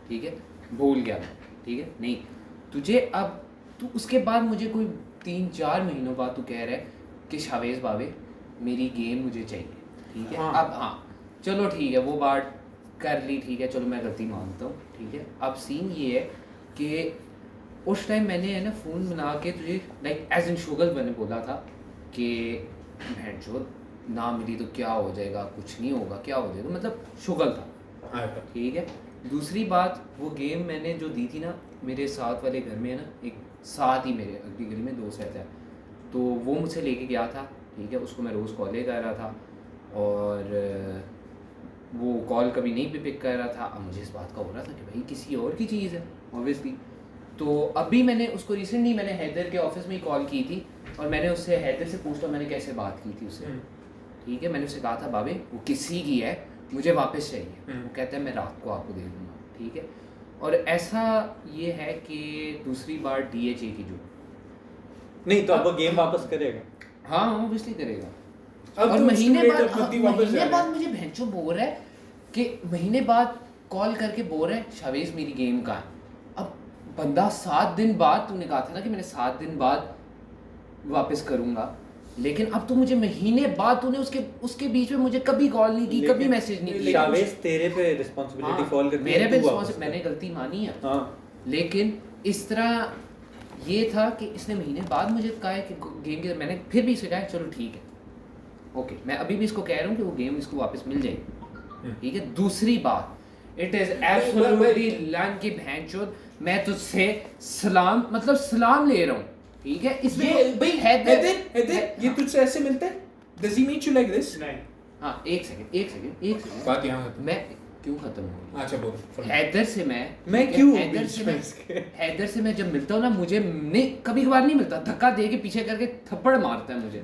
ठीक है, भूल गया मैं, ठीक है। नहीं, तुझे अब तू उसके बाद मुझे कोई 3-4 महीनों बाद तू कह रहा है कि शावेज बाबे मेरी गेम मुझे चाहिए, ठीक है। हाँ। अब हाँ चलो ठीक है, वो बात कर ली, ठीक है, चलो मैं गलती मानता हूँ, ठीक है। अब सीन ये है कि उस टाइम मैंने है ना फ़ोन बना के तुझे लाइक एज इन शुगल मैंने बोला था कि भैंचोद ना मिली तो क्या हो जाएगा, कुछ नहीं होगा, क्या हो जाएगा, मतलब शुगल था, ठीक है। दूसरी बात, वो गेम मैंने जो दी थी ना, मेरे साथ वाले घर में है ना, एक साथ ही मेरे अगली गली में दोस्त रहता है, तो वो मुझसे लेके गया था, ठीक है। उसको मैं रोज़ कॉलेज कर रहा था और वो कॉल कभी नहीं भी पिक कर रहा था। अब मुझे इस बात का हो रहा था कि भाई किसी और की चीज़ है ऑब्वियसली। तो अभी मैंने उसको रिसेंटली मैंने हैदर के ऑफिस में ही कॉल की थी और मैंने उससे हैदर से पूछा मैंने कैसे बात की थी उससे, ठीक है। मैंने उससे कहा था बाबे वो किसी की है, मुझे वापस चाहिए। वो कहता है मैं रात को आपको दे दूँगा, ठीक है। और ऐसा ये है कि दूसरी बार DHA की जो नहीं, तो अब वो गेम वापस करेगा। हाँ ऑब्वियसली करेगा। अब और तो महीने उसके बाद लिए तो खुद ही वापस जा रहा है। मुझे भैंचो बोल रहा है कि महीने बाद कॉल करके बोल रहा है शावेज मेरी गेम का है। अब बंदा 7 दिन बाद, तूने कहा था ना कि मैंने 7 दिन बाद वापस करूँगा, लेकिन अब तो मुझे महीने बाद तूने उसके बीच में मुझे कभी कॉल नहीं की, कभी मैसेज नहीं किया। शावेज तेरे पे रिस्पांसिबिलिटी फॉल करती है, मेरे पे तू वापस रिस्पांसिबिलिटी, मैंने गलती मानी है। हाँ, लेकिन इस तरह ये था कि इसने महीने बाद मुझे कहा है कि गेम के, मैंने फिर भी इसे कहा चलो ठीक है ओके, मैं अभी भी इसको कह रहा हूँ कि वो गेम इसको वापस मिल जाएगी, ठीक है। दूसरी बात, इट इज एब्सोल्युटली लैंड की भैंचोद, मैं तुझसे सलाम मतलब सलाम ले रहा हूँ, ठीक है। इसमें ये भाई हैदर ये तुझसे ऐसे मिलता है? Does he meet you like this? नहीं। हाँ एक सेकंड बात यहाँ खत्म। मैं क्यों खत्म हो गई? अच्छा बोलो। हैदर से मैं क्यों हैदर से मैं जब मिलता हूँ ना, मुझे नहीं कभी कभार नहीं मिलता, धक्का दे के पीछे करके थप्पड़ मारता है मुझे।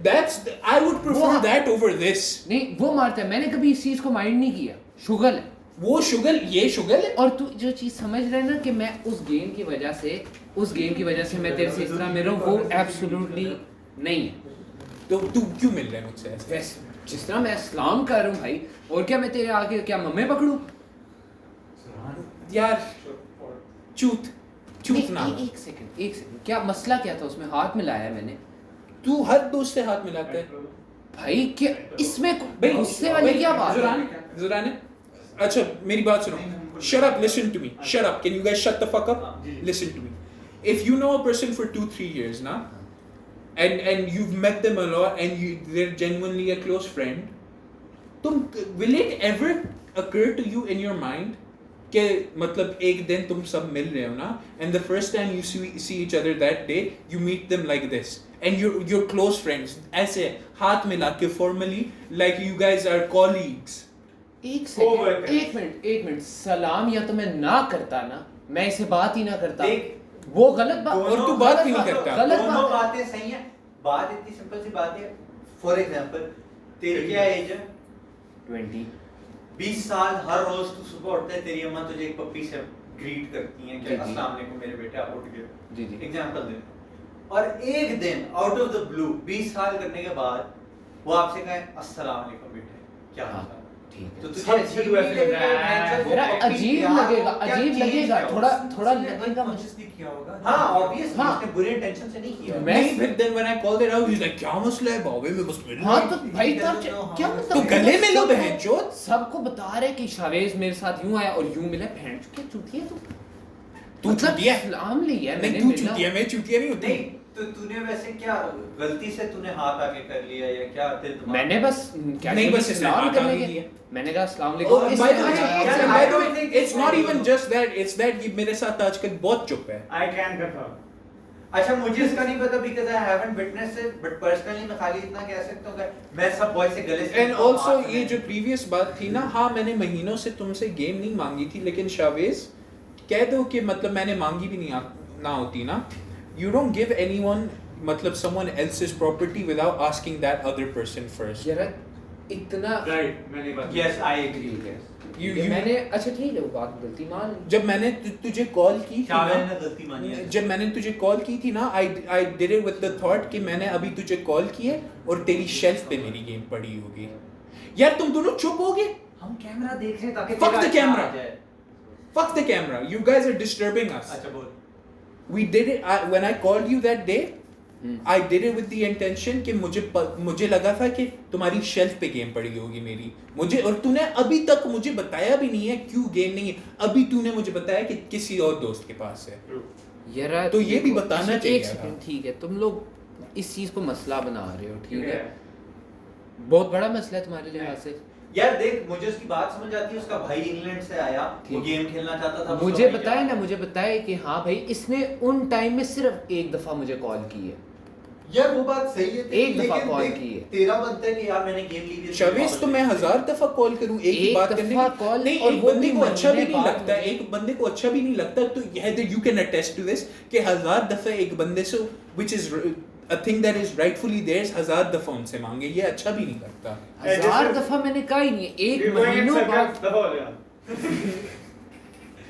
I would prefer that over this. नहीं वो मारता है, मैंने कभी इस चीज को माइंड नहीं किया, शुगल है वो शुगल, ये शुगल है। और तू जो चीज समझ रहा है ना कि मैं उस गेम की वजह से मैं तेरे से इस तरह मिल रहा हूँ, वो एब्सोल्युटली नहीं है। तो तू क्यों मिल रहा है मुझसे ऐसे? वैसे जिस तरह मैं सलाम कर रहा हूँ भाई, और क्या मैं तेरे आगे क्या मम्मे पकड़ूं? यार चूत ना। एक सेकंड, क्या मसला क्या था उसमें? हाथ मिलाया है मैंने। तू हर दोस्त से हाथ मिलाता है भाई क्या इसमें भाई, गुस्से वाली क्या बात है? जुरान, अच्छा मेरी बात सुनो। Shut up, listen to me. Shut up. Can you guys shut the fuck up? Listen to me. If you know a person for 2-3 years, ना, and you've met them a lot and they're genuinely a close friend, will it ever occur to you in your mind कि मतलब एक दिन तुम सब मिल रहे हो ना, and the first time you see each other that day, you meet them like this, and you're close friends, ऐसे हाथ मिला के formally, like you guys are colleagues. एक मिनट सलाम या तो मैं ना करता ना, मैं इसे बात ही ना करता, वो गलत बात, और तू बात भी नहीं करता, गलत बातें सही है। बात इतनी सिंपल सी बात है, फॉर एग्जांपल तेरी क्या एज है? 20 साल, हर रोज तू सुबह उठता है, तेरी अम्मा तुझे एक पप्पी से ग्रीट करती हैं कि अस्सलाम वालेकुम मेरे बेटे, आप उठ गए। जी जी एग्जांपल दे, और एक दिन आउट ऑफ द ब्लू 20 साल करने के बाद वो आपसे कहे अस्सलाम वालेकुम बेटे, क्या हाल है? ठीक तो है, तुझे अजीब लगेगा, थोड़ा लगेगा मुझे। हाँ ऑब्वियसली उसने बुरे इंटेंशन से नहीं किया। नहीं, फिर then when I called it out, he's like क्या मसला है बाबे में, बस मिलना। हाँ तो भाई क्या मतलब, तो गले में लो बहनचोद। सबको बता रहे कि शावेज मेरे साथ यूं आया और यूं मिला, बहन क्या चूतिया तू चूतिया सलाम लिया नहीं, मैंने, तू चूतिया, मैं चूतिया नहीं होती। तो तूने वैसे क्या गलती से तूने हाथ आगे कर लिया या क्या तेरे दिमाग? मैंने बस क्या नहीं, बस सलाम करने के, मैंने कहा अस्सलाम वालेकुम। Oh, by the way, it's not even just that, it's that ये मेरे साथ आजकल बहुत चुप है। I can confirm. अच्छा मुझे इसका नहीं पता because I haven't witnessed it, but personally मैं खाली इतना कह सकता हूँ कि मैं सब बॉय से गले से। And also ये जो previous बात थी ना, हाँ मैंने महीनों से तुमसे गेम नहीं मांगी थी, लेकिन शावेज कह दो कि मतलब मैंने मांगी भी नहीं ना होती ना, you don't give anyone मतलब someone else's property without asking that other person first. यार इतना Right, मैंने बात। Yes, I agree. Yes. मैंने अच्छा ठीक है वो बात गलती मान, जब मैंने तुझे कॉल की थी मैंने गलती मानी ना, है। जब मैंने तुझे कॉल की थी ना, I did it with the thought कि मैंने अभी तुझे कॉल की है और तेरी शेल्फ पे मेरी गेम पड़ी होगी। यार तुम दोनों चुप हो गए। हम कैमरा देख रहे हैं ताकि Fuck तेरा the अच्छा camera. आ जाए। Fuck the camera. You guys are disturbing us. अच्छा बोल। We did it when I called you that day. I did it with the intention कि मुझे लगा था कि तुम्हारी शेल्फ पे गेम पड़ी होगी मेरी, मुझे, और तूने अभी तक मुझे बताया भी नहीं है क्यों गेम नहीं है। अभी तूने मुझे बताया कि किसी और दोस्त के पास है। यार तो ये भी बताना चाहिए। एक सेकंड, ठीक है तुम लोग इस चीज को मसला बना रहे हो, ठीक है बहुत बड़ा मसला है तुम्हारे लिहाज से। यार देख मुझे उसकी बात समझ आती है, उसका भाई इंग्लैंड से आया, वो गेम खेलना चाहता था। मुझे बताए ना, मुझे बताए कि हाँ भाई इसने उन टाइम में सिर्फ एक दफा मुझे कॉल की है। यार वो बात सही है, एक दफा कॉल की है। तेरा बनता है कि यार मैंने गेम ली है। शवेश तो मैं 1000 दफा कॉल करूं एक ही बात करने की, नहीं एक बंदे को अच्छा भी नहीं लगता, एक बंदे को अच्छा भी नहीं लगता। तो यह you can attest to this कि 1000 दफा एक बंदे से which is a thing that is rightfully theirs 1000 दफा उनसे मांगे, ये अच्छा भी नहीं लगता। 1000 दफा मैंने कहा ही नहीं, एक महीनों बाद।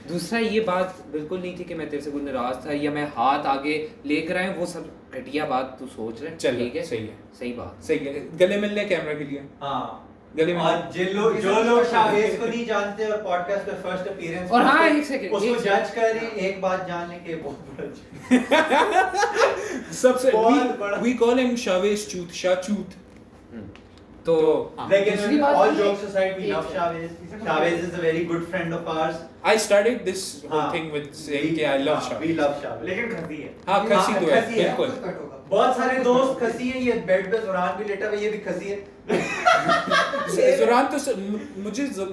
दूसरा ये बात बिल्कुल नहीं थी कि मैं तेरे से कोई नाराज था या मैं हाथ आगे लेकर आए, वो सब घटिया बात तू सोच रहे। चल ठीक है, सही है, सही बात, सही है। गले मिल ले कैमरा के लिए। हाँ गले में। और जो लोग शावेज को नहीं जानते और पॉडकास्ट पे फर्स्ट अपीयरेंस, और हाँ एक सेकंड उसको जज कर रहे, एक बात जान ले कि बहुत बड़ा सबसे बड़ा we call him शावेज चूत, शाचूत। तो लेकिन दूसरी बात all ये- jokes aside we love Chavez. Chavez is a very good friend of ours. I started this whole हाँ, thing with saying कि I love हाँ, Chavez. we love Chavez. लेकिन खसी है। हाँ खसी तो है खसी है, बिल्कुल। बहुत सारे दोस्त खसी हैं, ये बेड पे जुरान भी लेटा हुआ है, ये भी खसी है। जुरान तो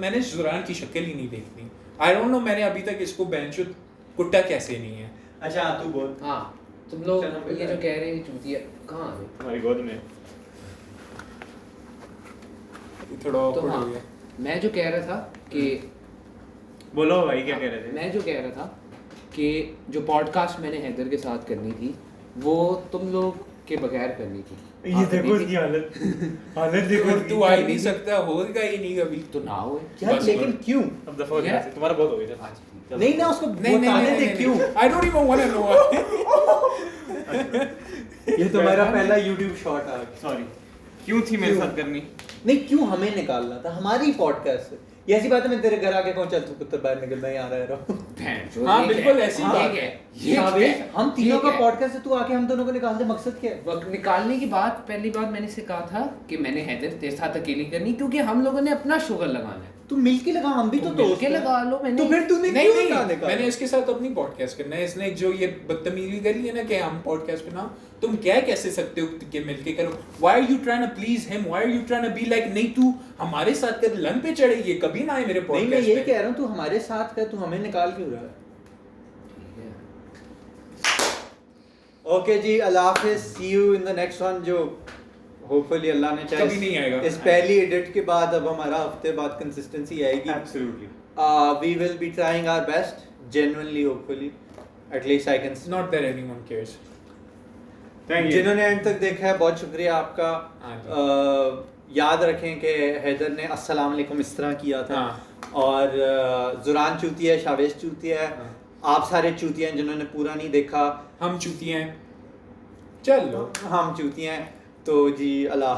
मैंने जुरान की शक्ल ही नहीं देखती। I don't know मैंने अभी तक इसको बेंचुत कुट्टा कैसे नहीं है। अच्छा तू बोल। हाँ तुम लोग चल, हम ये जो कह रहे हैं चूतिया कहाँ है? हमारी गोद में। थोड़ा तो awkward हाँ, हो गया। मैं जो कह रहा था कि बोलो भाई क्या कह रहे थे? मैं जो कह रहा था कि जो पॉडकास्ट मैंने हैदर के साथ करनी थी वो तुम लोग के बगैर करनी थी। ये देखो इसकी हालत देखो। और तू आ ही नहीं सकता, होगा ही नहीं कभी। तो ना हो यार लेकिन क्यों? अब दफा हो गया, तुम्हारा बहुत हो गया। नहीं ना उसको बताने दे क्यों। I don't even want to know. ये तो मेरा पहला YouTube शॉट आ गया। सॉरी, क्यों थी मेरे साथ करनी? नहीं क्यों हमें निकालना था, हमारी पॉडकास्ट है, ये ऐसी बात है मैं तेरे घर आके कौन चल तू पुत्र बाहर निकल मैं यहाँ रह रहा हूँ हाँ, बिल्कुल ऐसी हाँ, बात ये है। ये शावेज, हम तीनों का है। पॉडकास्ट है, तू आके हम दोनों को निकाल दे, मकसद क्या है? वक्त निकालने की बात पहली बात मैंने से कहा था कि मैंने हैदर तेरे साथ अकेली करनी क्योंकि हम लोगों ने अपना शुगर लगाना है। तू मिलके लगा, हम भी तो मिल दोस्त के हैं। लगा लो। मैंने तो फिर तूने नहीं क्यों नहीं लगाने का? मैंने इसके साथ अपनी पॉडकास्ट करना है, इसने जो ये बदतमीजी करी है ना कि हम पॉडकास्ट पे ना, तुम क्या कैसे सकते हो कि मिलके करो? Why are you trying to please him? Why are you trying to be like, नहीं तू हमारे साथ कर, लन पे चढ़े, ये कभी ना आए मेरे नहीं मैं पॉडकास्ट यही पे। कह रहा हूँ, तू हमारे साथ कर, तू हमें निकाल क्यों रहा है? ओके जी, अल्लाह हाफिज़, see you in the next one, जो होपफुली अल्लाह ने चाहे कभी नहीं आएगा। इस पहली एडिट के बाद अब हमारा हफ्ते बाद कंसिस्टेंसी आएगी। Absolutely We will be trying our best, genuinely, hopefully. At least I can. Not that anyone cares. Thank you. जिन्होंने एंड तक देखा है बहुत शुक्रिया आपका। हाँ याद रखें कि हैदर ने अस्सलाम वालेकुम इस तरह किया था, हाँ। और जुरान चूतिया है, शावेज चूतिया है, हाँ। आप सारे चूतिया हैं जिन्होंने पूरा नहीं देखा। हम चूतिए हैं, चलो हम चूतिया हैं, तो जी अल्लाह।